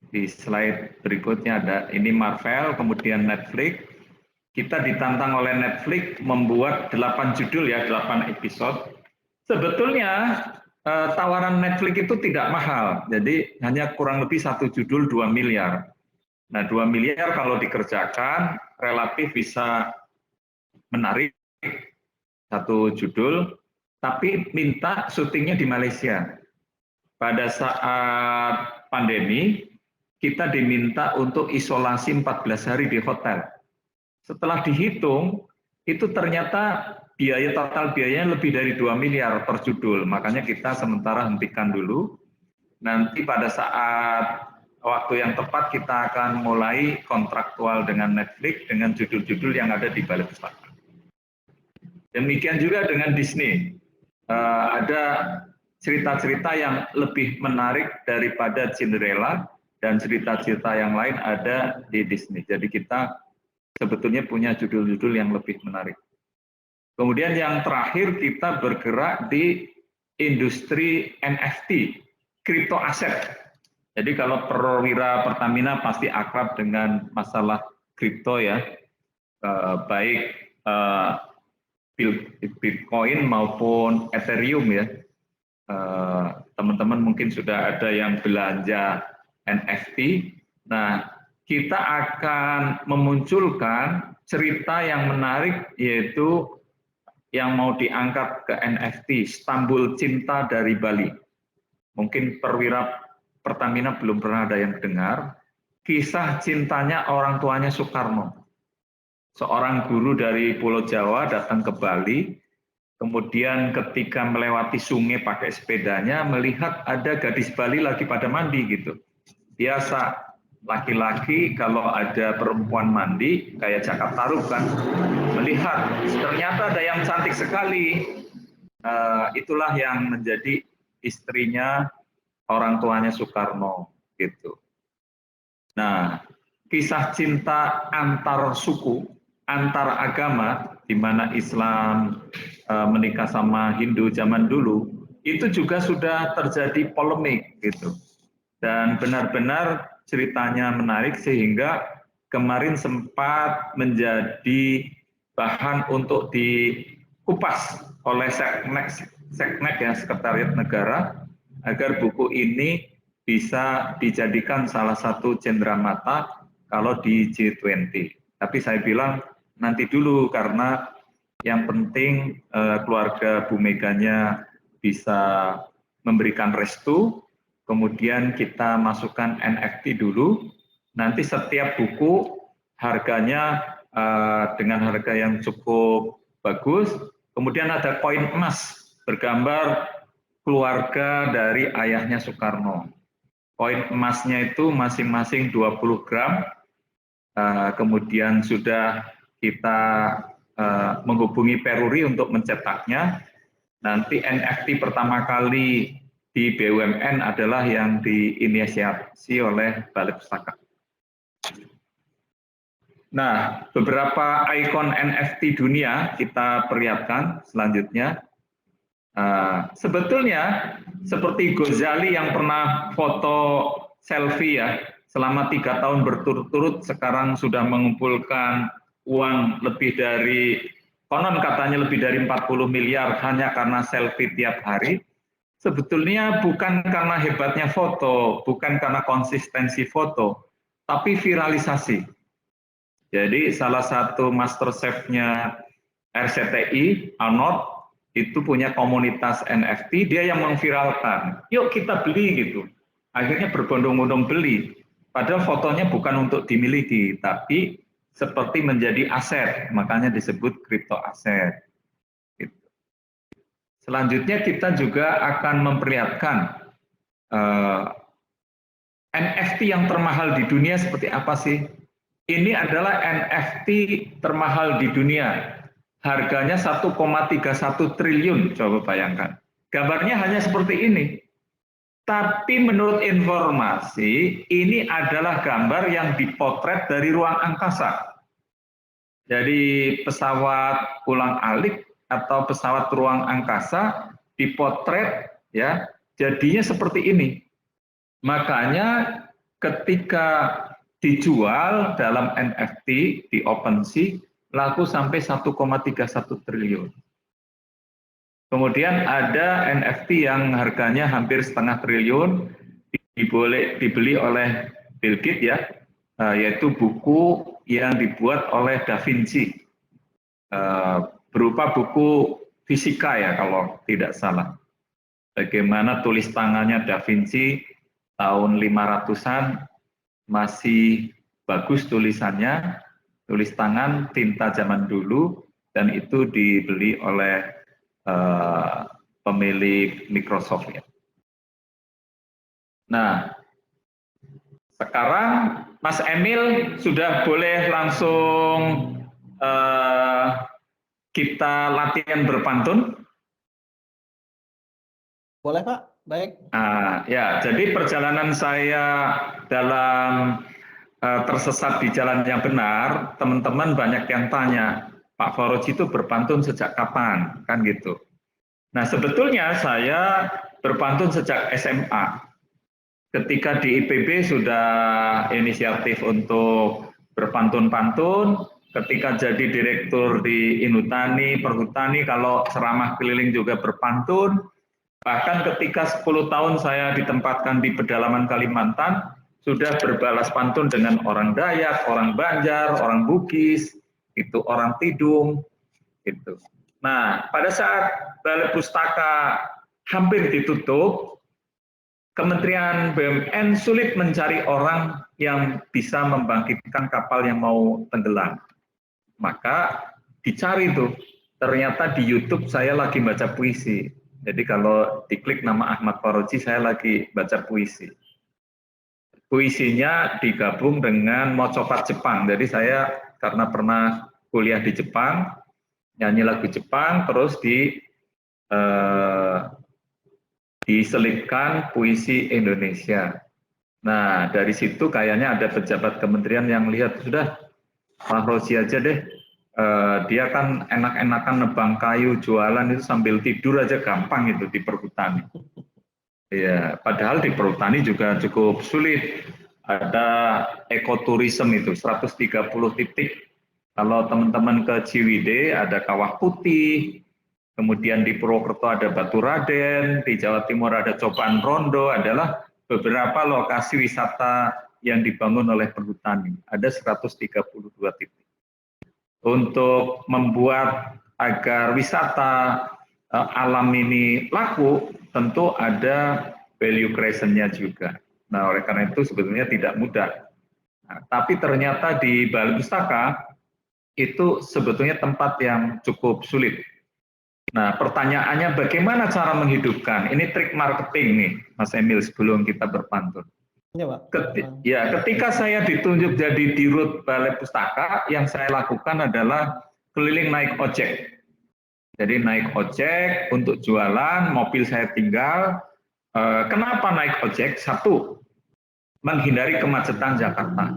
di slide berikutnya ada ini Marvel, kemudian Netflix. Kita ditantang oleh Netflix membuat 8 judul ya, 8 episode. Sebetulnya tawaran Netflix itu tidak mahal, jadi hanya kurang lebih 1 judul 2 miliar. Nah 2 miliar kalau dikerjakan relatif bisa menarik 1 judul, tapi minta syutingnya di Malaysia. Pada saat pandemi, kita diminta untuk isolasi 14 hari di hotel. Setelah dihitung, itu ternyata total biayanya lebih dari 2 miliar per judul. Makanya kita sementara hentikan dulu. Nanti pada saat waktu yang tepat kita akan mulai kontraktual dengan Netflix dengan judul-judul yang ada di Balai Pustaka. Demikian juga dengan Disney. Ada cerita-cerita yang lebih menarik daripada Cinderella dan cerita-cerita yang lain ada di Disney. Jadi kita sebetulnya punya judul-judul yang lebih menarik. Kemudian yang terakhir kita bergerak di industri NFT, crypto aset. Jadi kalau perwira Pertamina pasti akrab dengan masalah kripto ya, baik Bitcoin maupun Ethereum ya. Teman-teman mungkin sudah ada yang belanja NFT. Nah, kita akan memunculkan cerita yang menarik yaitu yang mau diangkat ke NFT, Stambul Cinta dari Bali. Mungkin perwira Pertamina belum pernah ada yang dengar. Kisah cintanya orang tuanya Soekarno. Seorang guru dari Pulau Jawa datang ke Bali, kemudian ketika melewati sungai pakai sepedanya, melihat ada gadis Bali lagi pada mandi gitu. Biasa, laki-laki kalau ada perempuan mandi, kayak cakap taruh kan, melihat, ternyata ada yang cantik sekali. Itulah yang menjadi istrinya orang tuanya Soekarno gitu. Nah, kisah cinta antar suku, antar agama, di mana Islam menikah sama Hindu zaman dulu, itu juga sudah terjadi polemik gitu. Dan benar-benar ceritanya menarik sehingga kemarin sempat menjadi bahan untuk dikupas oleh Seknek ya, Sekretariat Negara, agar buku ini bisa dijadikan salah satu cenderamata kalau di G20. Tapi saya bilang nanti dulu karena yang penting keluarga Bu Meganya bisa memberikan restu, kemudian kita masukkan NFT dulu, nanti setiap buku harganya dengan harga yang cukup bagus, kemudian ada koin emas bergambar keluarga dari ayahnya Soekarno. Koin emasnya itu masing-masing 20 gram, kemudian sudah kita menghubungi Peruri untuk mencetaknya. Nanti NFT pertama kali di BUMN adalah yang diinisiasi oleh Balai Pustaka. Nah, beberapa ikon NFT dunia kita perlihatkan selanjutnya. Sebetulnya seperti Ghazali yang pernah foto selfie ya, selama 3 tahun berturut-turut sekarang sudah mengumpulkan uang lebih dari, konon katanya lebih dari 40 miliar hanya karena selfie tiap hari. Sebetulnya bukan karena hebatnya foto, bukan karena konsistensi foto, tapi viralisasi. Jadi salah satu master chef-nya RCTI, Arnold, itu punya komunitas NFT, dia yang memviralkan. Yuk kita beli gitu. Akhirnya berbondong-bondong beli. Padahal fotonya bukan untuk dimiliki, tapi seperti menjadi aset, makanya disebut kripto aset. Gitu. Selanjutnya kita juga akan memperlihatkan NFT yang termahal di dunia seperti apa sih? Ini adalah NFT termahal di dunia. Harganya 1,31 triliun, coba bayangkan. Gambarnya hanya seperti ini. Tapi menurut informasi, ini adalah gambar yang dipotret dari ruang angkasa. Jadi pesawat ulang-alik atau pesawat ruang angkasa dipotret, ya, jadinya seperti ini. Makanya ketika dijual dalam NFT di OpenSea, laku sampai 1,31 triliun. Kemudian ada NFT yang harganya hampir setengah triliun, dibeli oleh Bill Gates ya, yaitu buku yang dibuat oleh Da Vinci, berupa buku fisika ya kalau tidak salah. Bagaimana tulis tangannya Da Vinci tahun 500-an masih bagus tulisannya, tulis tangan tinta zaman dulu, dan itu dibeli oleh pemilik Microsoft ya. Nah, sekarang Mas Emil sudah boleh langsung kita latihan berpantun. Boleh Pak, baik. Ya, jadi perjalanan saya dalam tersesat di jalan yang benar, teman-teman banyak yang tanya, Pak Fauroji itu berpantun sejak kapan? Kan gitu. Nah, sebetulnya saya berpantun sejak SMA. Ketika di IPB sudah inisiatif untuk berpantun-pantun, ketika jadi direktur di Inutani, Perhutani, kalau ceramah keliling juga berpantun, bahkan ketika 10 tahun saya ditempatkan di pedalaman Kalimantan, sudah berbalas pantun dengan orang Dayak, orang Banjar, orang Bugis, itu orang Tidung, gitu. Nah, pada saat Balai Pustaka hampir ditutup, Kementerian BUMN sulit mencari orang yang bisa membangkitkan kapal yang mau tenggelam. Maka dicari tuh, ternyata di YouTube saya lagi baca puisi. Jadi kalau diklik nama Ahmad Faroji, saya lagi baca puisi. Puisinya digabung dengan mocopat Jepang. Jadi saya karena pernah kuliah di Jepang, nyanyi lagu Jepang, terus diselipkan puisi Indonesia. Nah, dari situ kayaknya ada pejabat kementerian yang lihat, sudah Pak Rozi aja deh, dia kan enak-enakan nebang kayu, jualan itu sambil tidur aja gampang itu di perhutani. Ya, padahal di perhutani juga cukup sulit. Ada ekoturism itu, 130 titik. Kalau teman-teman ke Ciwidey ada Kawah Putih, kemudian di Purwokerto ada Batu Raden, di Jawa Timur ada Coban Rondo, adalah beberapa lokasi wisata yang dibangun oleh perhutani. Ada 132 titik. Untuk membuat agar wisata alam ini laku, tentu ada value creation-nya juga. Nah, oleh karena itu sebetulnya tidak mudah. Nah, tapi ternyata di Balai Pustaka itu sebetulnya tempat yang cukup sulit. Nah, pertanyaannya bagaimana cara menghidupkan? Ini trik marketing nih, Mas Emil, sebelum kita berpantun. Ya, Pak. Ketika saya ditunjuk jadi dirut Balai Pustaka, yang saya lakukan adalah keliling naik ojek. Jadi naik ojek untuk jualan, mobil saya tinggal. Kenapa naik ojek? Satu, menghindari kemacetan Jakarta.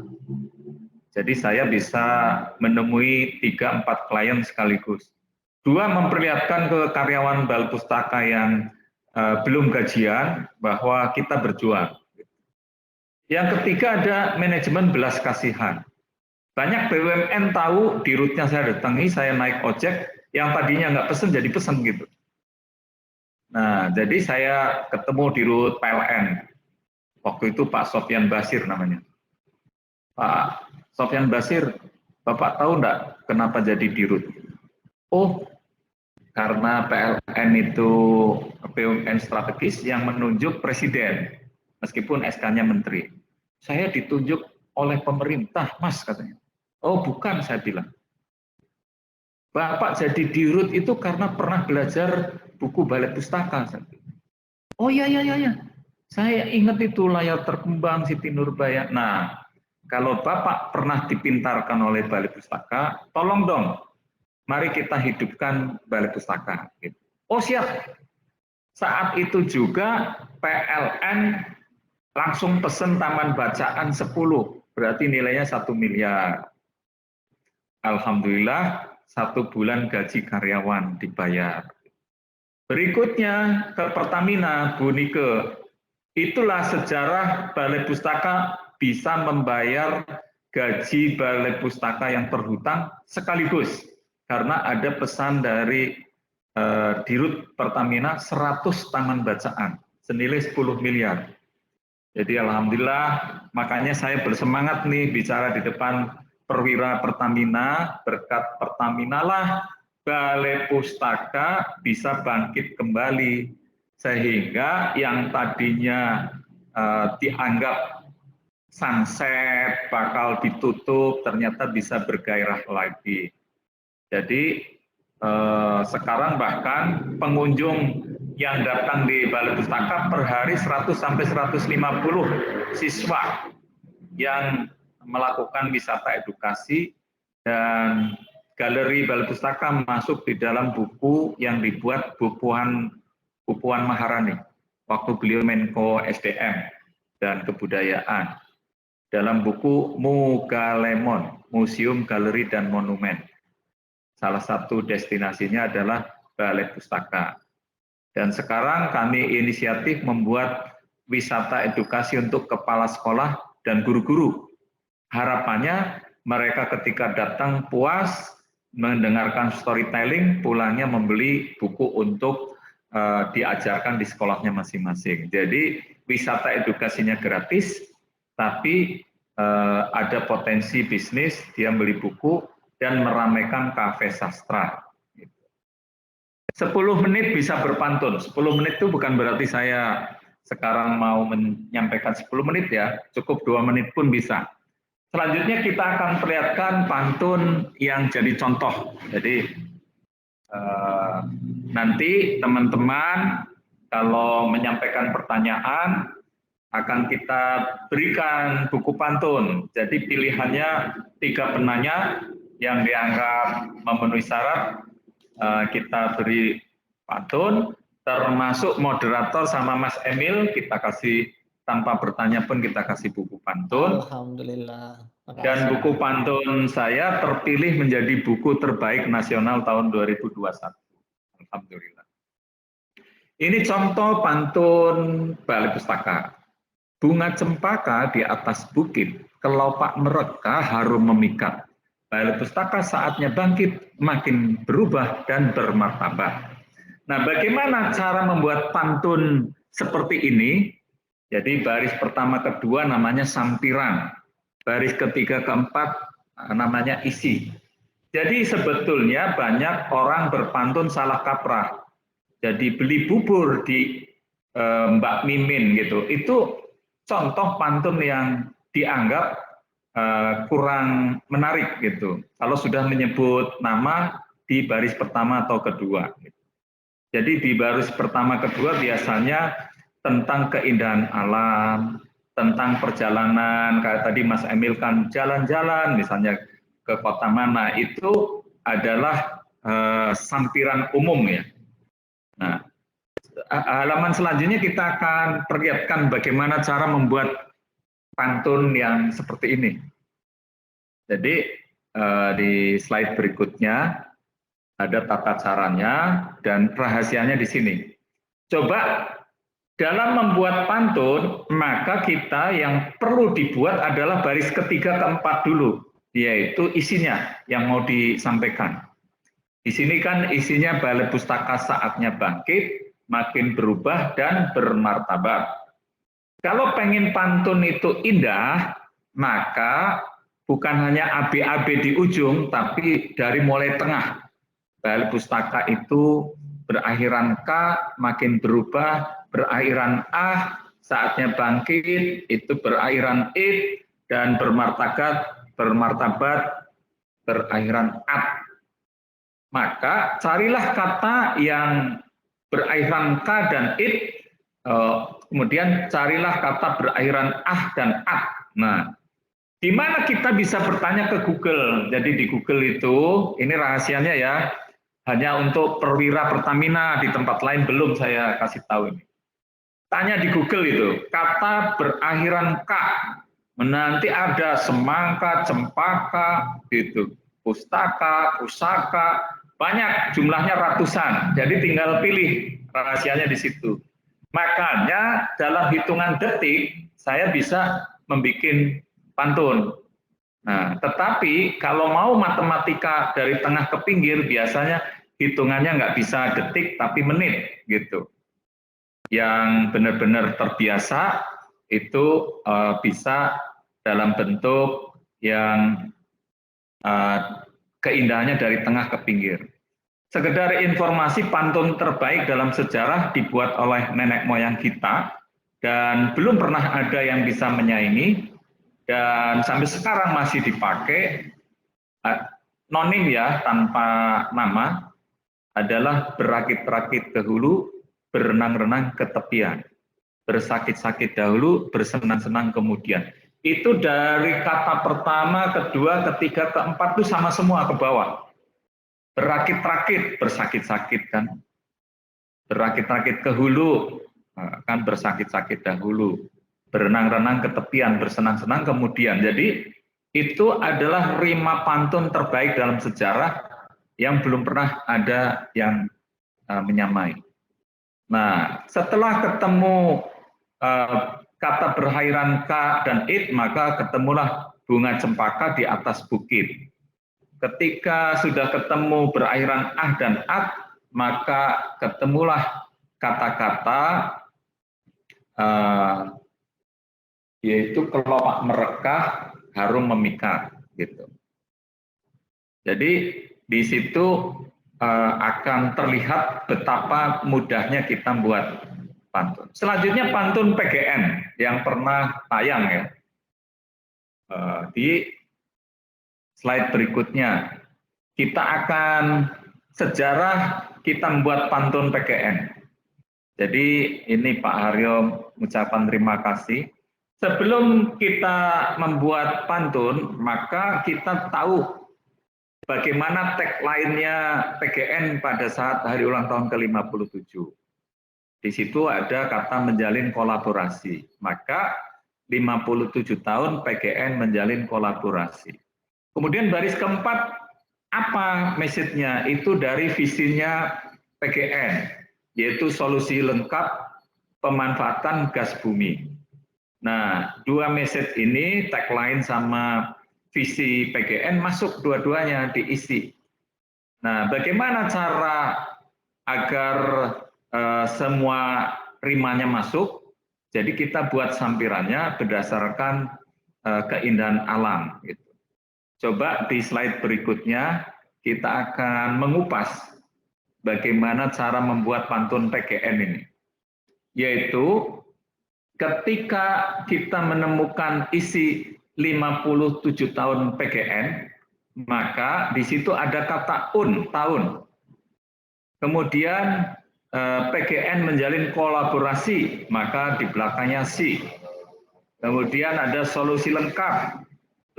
Jadi saya bisa menemui 3-4 klien sekaligus. Dua, memperlihatkan ke karyawan Balai Pustaka yang belum gajian bahwa kita berjuang. Yang ketiga ada manajemen belas kasihan. Banyak BUMN tahu dirutnya saya datangi, saya naik ojek, yang tadinya nggak pesen jadi pesen gitu. Nah, jadi saya ketemu dirut PLN. Waktu itu Pak Sofyan Basir namanya. Pak Sofyan Basir, Bapak tahu nggak kenapa jadi dirut? Oh, karena PLN itu BUMN strategis yang menunjuk presiden, meskipun SK-nya menteri. Saya ditunjuk oleh pemerintah, Mas, katanya. Oh, bukan, saya bilang. Bapak jadi dirut itu karena pernah belajar buku Balai Pustaka. Oh iya. Saya ingat itu layar terkembang Siti Nurbaya. Nah, kalau Bapak pernah dipintarkan oleh Balai Pustaka, tolong dong, mari kita hidupkan Balai Pustaka. Oh siap. Saat itu juga PLN langsung pesen taman bacaan 10, berarti nilainya 1 miliar. Alhamdulillah 1 bulan gaji karyawan dibayar. Berikutnya ke Pertamina, Bu Nike. Itulah sejarah Balai Pustaka bisa membayar gaji Balai Pustaka yang terhutang sekaligus. Karena ada pesan dari Dirut Pertamina 100 taman bacaan, senilai 10 miliar. Jadi alhamdulillah, makanya saya bersemangat nih bicara di depan perwira Pertamina, berkat Pertamina lah Balai Pustaka bisa bangkit kembali, sehingga yang tadinya dianggap sunset, bakal ditutup, ternyata bisa bergairah lagi. Jadi sekarang bahkan pengunjung yang datang di Balai Pustaka per hari 100 sampai 150 siswa yang melakukan wisata edukasi, dan galeri Balai Pustaka masuk di dalam buku yang dibuat Pupuan Maharani waktu beliau Menko SDM dan Kebudayaan, dalam buku Mugalemon, Museum, Galeri, dan Monumen. Salah satu destinasinya adalah Balai Pustaka. Dan sekarang kami inisiatif membuat wisata edukasi untuk kepala sekolah dan guru-guru. Harapannya mereka ketika datang puas, mendengarkan storytelling, pulangnya membeli buku untuk diajarkan di sekolahnya masing-masing. Jadi wisata edukasinya gratis, tapi ada potensi bisnis, dia beli buku, dan meramaikan kafe sastra. 10 menit bisa berpantun. 10 menit itu bukan berarti saya sekarang mau menyampaikan 10 menit ya, cukup 2 menit pun bisa. Selanjutnya kita akan perlihatkan pantun yang jadi contoh. Jadi nanti teman-teman kalau menyampaikan pertanyaan akan kita berikan buku pantun. Jadi pilihannya 3 penanya yang dianggap memenuhi syarat kita beri pantun, termasuk moderator sama Mas Emil kita kasih tanpa bertanya pun kita kasih buku pantun. Alhamdulillah. Makasih. Dan buku pantun saya terpilih menjadi buku terbaik nasional tahun 2021. Alhamdulillah. Ini contoh pantun Balai Pustaka. Bunga cempaka di atas bukit, kelopak mereka harum memikat. Balai Pustaka saatnya bangkit, makin berubah dan bermartabat. Nah, bagaimana cara membuat pantun seperti ini? Jadi baris pertama kedua namanya sampiran, baris ketiga keempat namanya isi. Jadi sebetulnya banyak orang berpantun salah kaprah. Jadi beli bubur di Mbak Mimin gitu, itu contoh pantun yang dianggap kurang menarik gitu. Kalau sudah menyebut nama di baris pertama atau kedua. Jadi di baris pertama kedua biasanya tentang keindahan alam, tentang perjalanan, kayak tadi Mas Emil kan jalan-jalan misalnya ke kota mana, itu adalah sampiran umum ya. Nah, halaman selanjutnya kita akan perlihatkan bagaimana cara membuat pantun yang seperti ini. Jadi di slide berikutnya ada tata caranya dan rahasianya di sini. Coba dalam membuat pantun, maka kita yang perlu dibuat adalah baris ketiga keempat dulu, yaitu isinya yang mau disampaikan. Di sini kan isinya Balai Pustaka saatnya bangkit, makin berubah dan bermartabat. Kalau pengen pantun itu indah, maka bukan hanya AB-AB di ujung, tapi dari mulai tengah. Balai Pustaka itu berakhiran K, makin berubah, berakhiran A, saatnya bangkit, itu berakhiran I, dan bermartabat, berakhiran at. Maka carilah kata yang berakhiran K dan it, kemudian carilah kata berakhiran ah dan at. Nah, di mana kita bisa bertanya ke Google? Jadi di Google itu, ini rahasianya ya, hanya untuk perwira Pertamina, di tempat lain belum saya kasih tahu ini. Tanya di Google itu, kata berakhiran K, nanti ada semangka, cempaka, gitu, pustaka, pusaka, banyak jumlahnya ratusan. Jadi tinggal pilih, rahasianya di situ. Makanya dalam hitungan detik saya bisa membuat pantun. Nah, tetapi kalau mau matematika dari tengah ke pinggir biasanya hitungannya nggak bisa detik tapi menit gitu. Yang benar-benar terbiasa itu bisa dalam bentuk yang keindahannya dari tengah ke pinggir. Sekedar informasi, pantun terbaik dalam sejarah dibuat oleh nenek moyang kita dan belum pernah ada yang bisa menyaingi, dan sampai sekarang masih dipakai. Nonim ya, tanpa nama, adalah berakit-rakit ke hulu, berenang-renang ke tepian, bersakit-sakit dahulu, bersenang-senang kemudian. Itu dari kata pertama, kedua, ketiga, keempat itu sama semua ke bawah. Berakit-rakit, bersakit-sakit kan. Berakit-rakit ke hulu, kan bersakit-sakit dahulu. Berenang-renang ke tepian, bersenang-senang kemudian. Jadi itu adalah rima pantun terbaik dalam sejarah yang belum pernah ada yang menyamai. Nah, setelah ketemu kata berakhiran K dan it, maka ketemulah bunga cempaka di atas bukit. Ketika sudah ketemu berakhiran ah dan at, maka ketemulah kata-kata yaitu kelopak merekah harum memikat gitu. Jadi di situ akan terlihat betapa mudahnya kita buat pantun. Selanjutnya pantun PGN yang pernah tayang ya. Di slide berikutnya kita akan sejarah kita membuat pantun PGN. Jadi ini Pak Haryo ucapan terima kasih. Sebelum kita membuat pantun, maka kita tahu bagaimana tagline-nya PGN pada saat hari ulang tahun ke-57. Di situ ada kata menjalin kolaborasi. Maka 57 tahun PGN menjalin kolaborasi. Kemudian baris keempat, apa message-nya? Itu dari visinya PGN, yaitu solusi lengkap pemanfaatan gas bumi. Nah, dua message ini, tagline sama visi PGN masuk dua-duanya diisi. Nah, bagaimana cara agar semua rimanya masuk? Jadi kita buat sampirannya berdasarkan keindahan alam. Gitu. Coba di slide berikutnya kita akan mengupas bagaimana cara membuat pantun PGN ini. Yaitu ketika kita menemukan isi 57 tahun PGN, maka di situ ada kata tahun. Kemudian PGN menjalin kolaborasi, maka di belakangnya si. Kemudian ada solusi lengkap,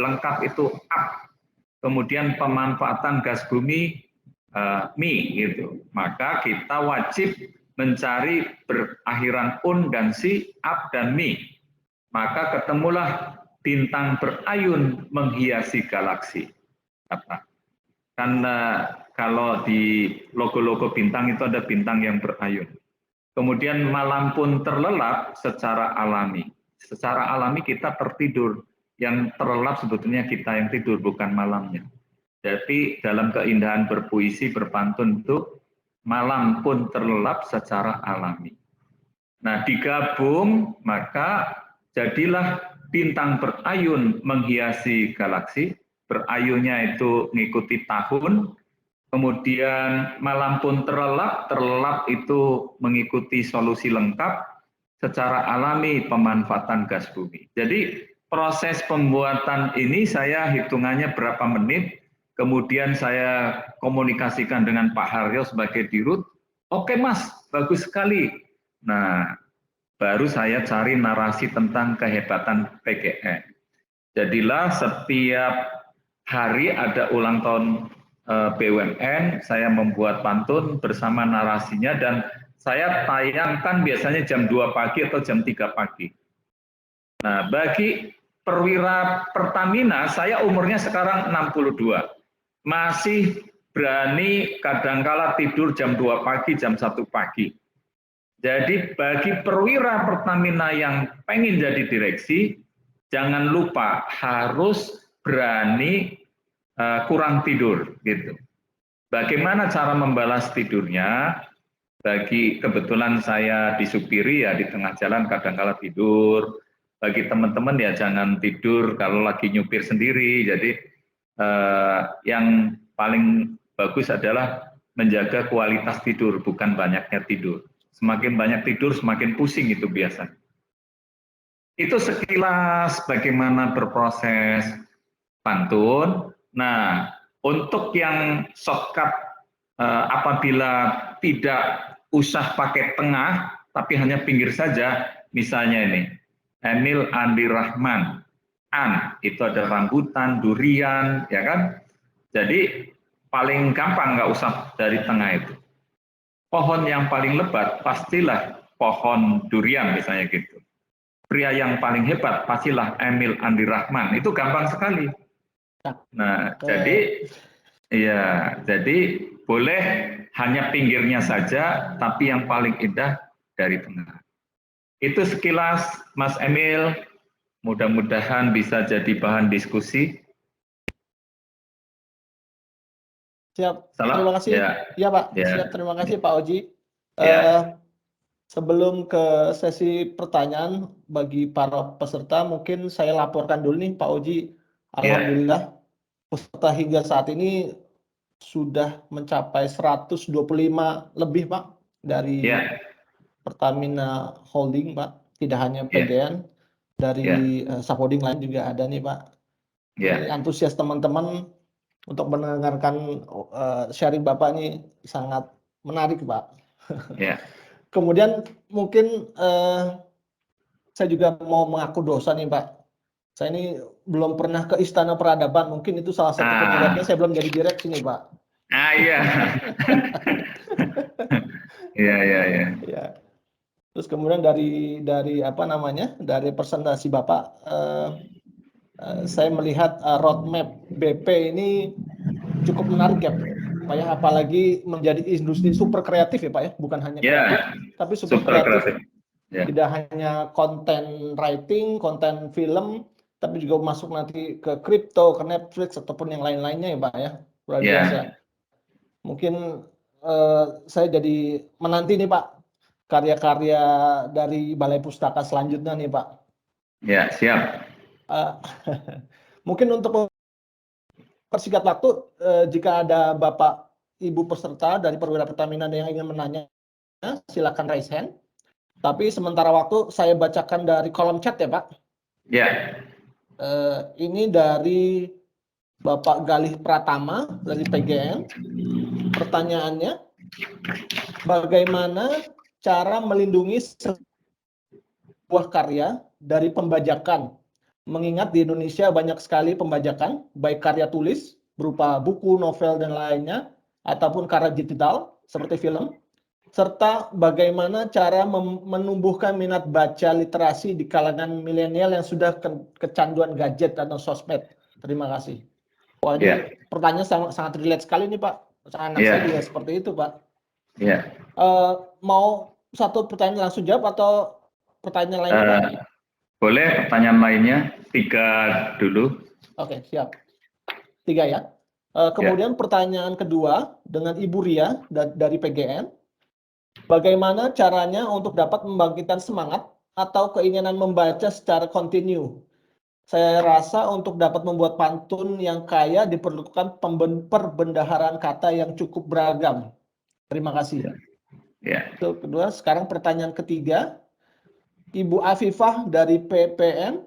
lengkap itu up. Kemudian pemanfaatan gas bumi, mi gitu. Maka kita wajib mencari berakhiran dan si, up dan mi. Maka ketemulah bintang berayun menghiasi galaksi. Karena kalau di logo-logo bintang itu ada bintang yang berayun. Kemudian malam pun terlelap secara alami. Secara alami kita tertidur. Yang terlelap sebetulnya kita yang tidur, bukan malamnya. Jadi dalam keindahan berpuisi, berpantun itu malam pun terlelap secara alami. Nah, digabung maka jadilah bintang berayun menghiasi galaksi. Berayunnya itu mengikuti tahun. Kemudian malam pun terlelap, terlelap itu mengikuti solusi lengkap secara alami pemanfaatan gas bumi. Jadi proses pembuatan ini saya hitungannya berapa menit. Kemudian saya komunikasikan dengan Pak Haryo sebagai dirut. Oke Mas, bagus sekali. Nah, baru saya cari narasi tentang kehebatan PGN. Jadilah setiap hari ada ulang tahun BUMN, saya membuat pantun bersama narasinya dan saya tayangkan biasanya jam 2 pagi atau jam 3 pagi. Nah, bagi perwira Pertamina, saya umurnya sekarang 62. Masih berani kadangkala tidur jam 2 pagi, jam 1 pagi. Jadi bagi perwira Pertamina yang pengen jadi direksi, jangan lupa harus berani kurang tidur. Gitu. Bagaimana cara membalas tidurnya? Bagi kebetulan saya disupiri ya di tengah jalan kadangkala tidur. Bagi teman-teman ya jangan tidur kalau lagi nyupir sendiri. Jadi yang paling bagus adalah menjaga kualitas tidur, bukan banyaknya tidur. Semakin banyak tidur, semakin pusing itu biasa. Itu sekilas bagaimana berproses pantun. Nah, untuk yang shortcut apabila tidak usah pakai tengah, tapi hanya pinggir saja, misalnya ini, Emil Andi Rahman. Itu ada rambutan, durian, ya kan? Jadi paling gampang nggak usah dari tengah itu. Pohon yang paling lebat pastilah pohon durian misalnya gitu. Pria yang paling hebat pastilah Emil Andi Rahman. Itu gampang sekali. Nah, jadi boleh hanya pinggirnya saja, tapi yang paling indah dari tengah. Itu sekilas Mas Emil. Mudah-mudahan bisa jadi bahan diskusi. Siap, Salah? terima kasih. Ya Pak, siap, terima kasih Pak Oji. Sebelum ke sesi pertanyaan bagi para peserta, mungkin saya laporkan dulu nih Pak Oji. Alhamdulillah peserta hingga saat ini sudah mencapai 125 lebih, Pak, dari Ya, Pertamina Holding, Pak. Tidak hanya ya, PGN, dari subholding lain juga ada nih, Pak. Ini ya, antusias teman-teman untuk mendengarkan sharing Bapak ini sangat menarik, Pak. ya. Kemudian mungkin saya juga mau mengaku dosa nih, Pak. Saya ini belum pernah ke Istana Peradaban. Mungkin itu salah satu penyebabnya saya belum jadi direksi nih, Pak. Iya. Iya, iya, iya. Ya. Terus kemudian dari apa namanya? Dari presentasi Bapak, saya melihat roadmap BP ini cukup menarik ya, Pak ya. Apalagi menjadi industri super kreatif ya, Pak ya. Bukan hanya kreatif, tapi super kreatif. Ya. Tidak hanya konten writing, konten film, tapi juga masuk nanti ke kripto, ke Netflix ataupun yang lain-lainnya ya, Pak ya. Luar Ya. biasa. Mungkin saya jadi menanti nih, Pak, karya-karya dari Balai Pustaka selanjutnya nih, Pak. Ya, siap. Mungkin untuk persingkat waktu, jika ada Bapak Ibu peserta dari Perwira Pertamina yang ingin menanya, silakan raise hand. Tapi sementara waktu saya bacakan dari kolom chat ya, Pak. Ya. Ini dari Bapak Galih Pratama dari PGN. Pertanyaannya, bagaimana cara melindungi sebuah karya dari pembajakan? Mengingat di Indonesia banyak sekali pembajakan, baik karya tulis berupa buku, novel, dan lainnya, ataupun karya digital seperti film. Serta bagaimana cara menumbuhkan minat baca literasi di kalangan milenial yang sudah kecanduan gadget atau sosmed. Terima kasih. Wah, ini pertanyaan sangat relate sekali nih, Pak. Anak saya juga seperti itu, Pak. Ya. Mau satu pertanyaan langsung jawab atau pertanyaan lainnya, Pak? Boleh pertanyaan lainnya, 3 dulu. Oke, siap. 3 ya. Kemudian pertanyaan kedua dengan Ibu Ria dari PGN. Bagaimana caranya untuk dapat membangkitkan semangat atau keinginan membaca secara kontinu? Saya rasa untuk dapat membuat pantun yang kaya diperlukan perbendaharaan kata yang cukup beragam. Terima kasih. Ya. Itu kedua. Sekarang pertanyaan ketiga. Ibu Afifah dari PPN.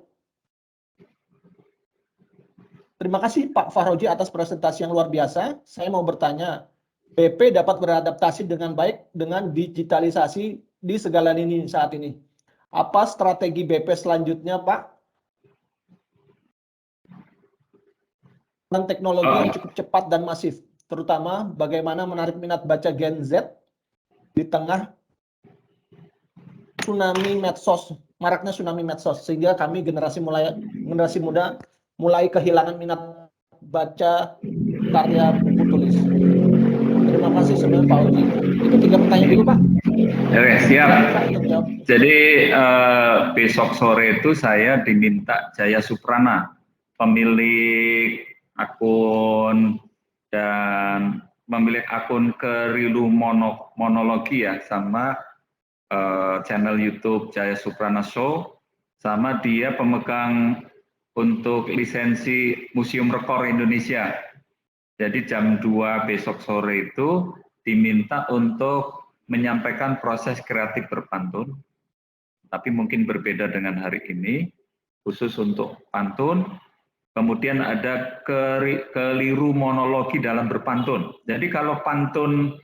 Terima kasih Pak Fahroji atas presentasi yang luar biasa. Saya mau bertanya, BP dapat beradaptasi dengan baik dengan digitalisasi di segala lini saat ini. Apa strategi BP selanjutnya, Pak? Dan teknologi yang cukup cepat dan masif, terutama bagaimana menarik minat baca Gen Z di tengah tsunami medsos, maraknya tsunami medsos, sehingga kami generasi muda mulai kehilangan minat baca karya buku tulis. Terima kasih sebelum Pak Uji. Itu 3 pertanyaan dulu, Pak. Oke, siap. Siap. Jadi besok sore itu saya diminta Jaya Suprana, pemilik akun dan memilih akun Kerilu Monologi ya, sama channel YouTube Jaya Suprana Show, sama dia pemegang untuk lisensi Museum Rekor Indonesia. Jadi jam 2 besok sore itu diminta untuk menyampaikan proses kreatif berpantun, tapi mungkin berbeda dengan hari ini, khusus untuk pantun. Kemudian ada keliru monologi dalam berpantun. Jadi kalau pantun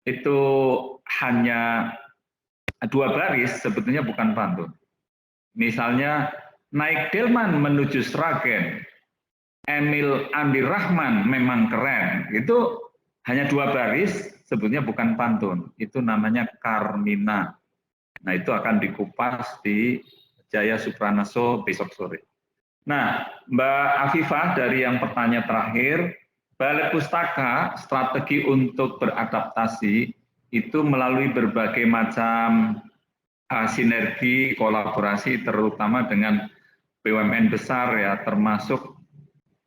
itu hanya 2 baris, sebetulnya bukan pantun. Misalnya, naik delman menuju Sragen, Emil Andi Rahman memang keren. Itu hanya 2 baris, sebetulnya bukan pantun. Itu namanya Karmina. Nah, itu akan dikupas di Jaya Suprana Show besok sore. Nah, Mbak Afifah dari yang pertanyaan terakhir, Balai Pustaka strategi untuk beradaptasi itu melalui berbagai macam sinergi, kolaborasi, terutama dengan BUMN besar ya, termasuk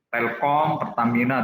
Telkom, Pertamina,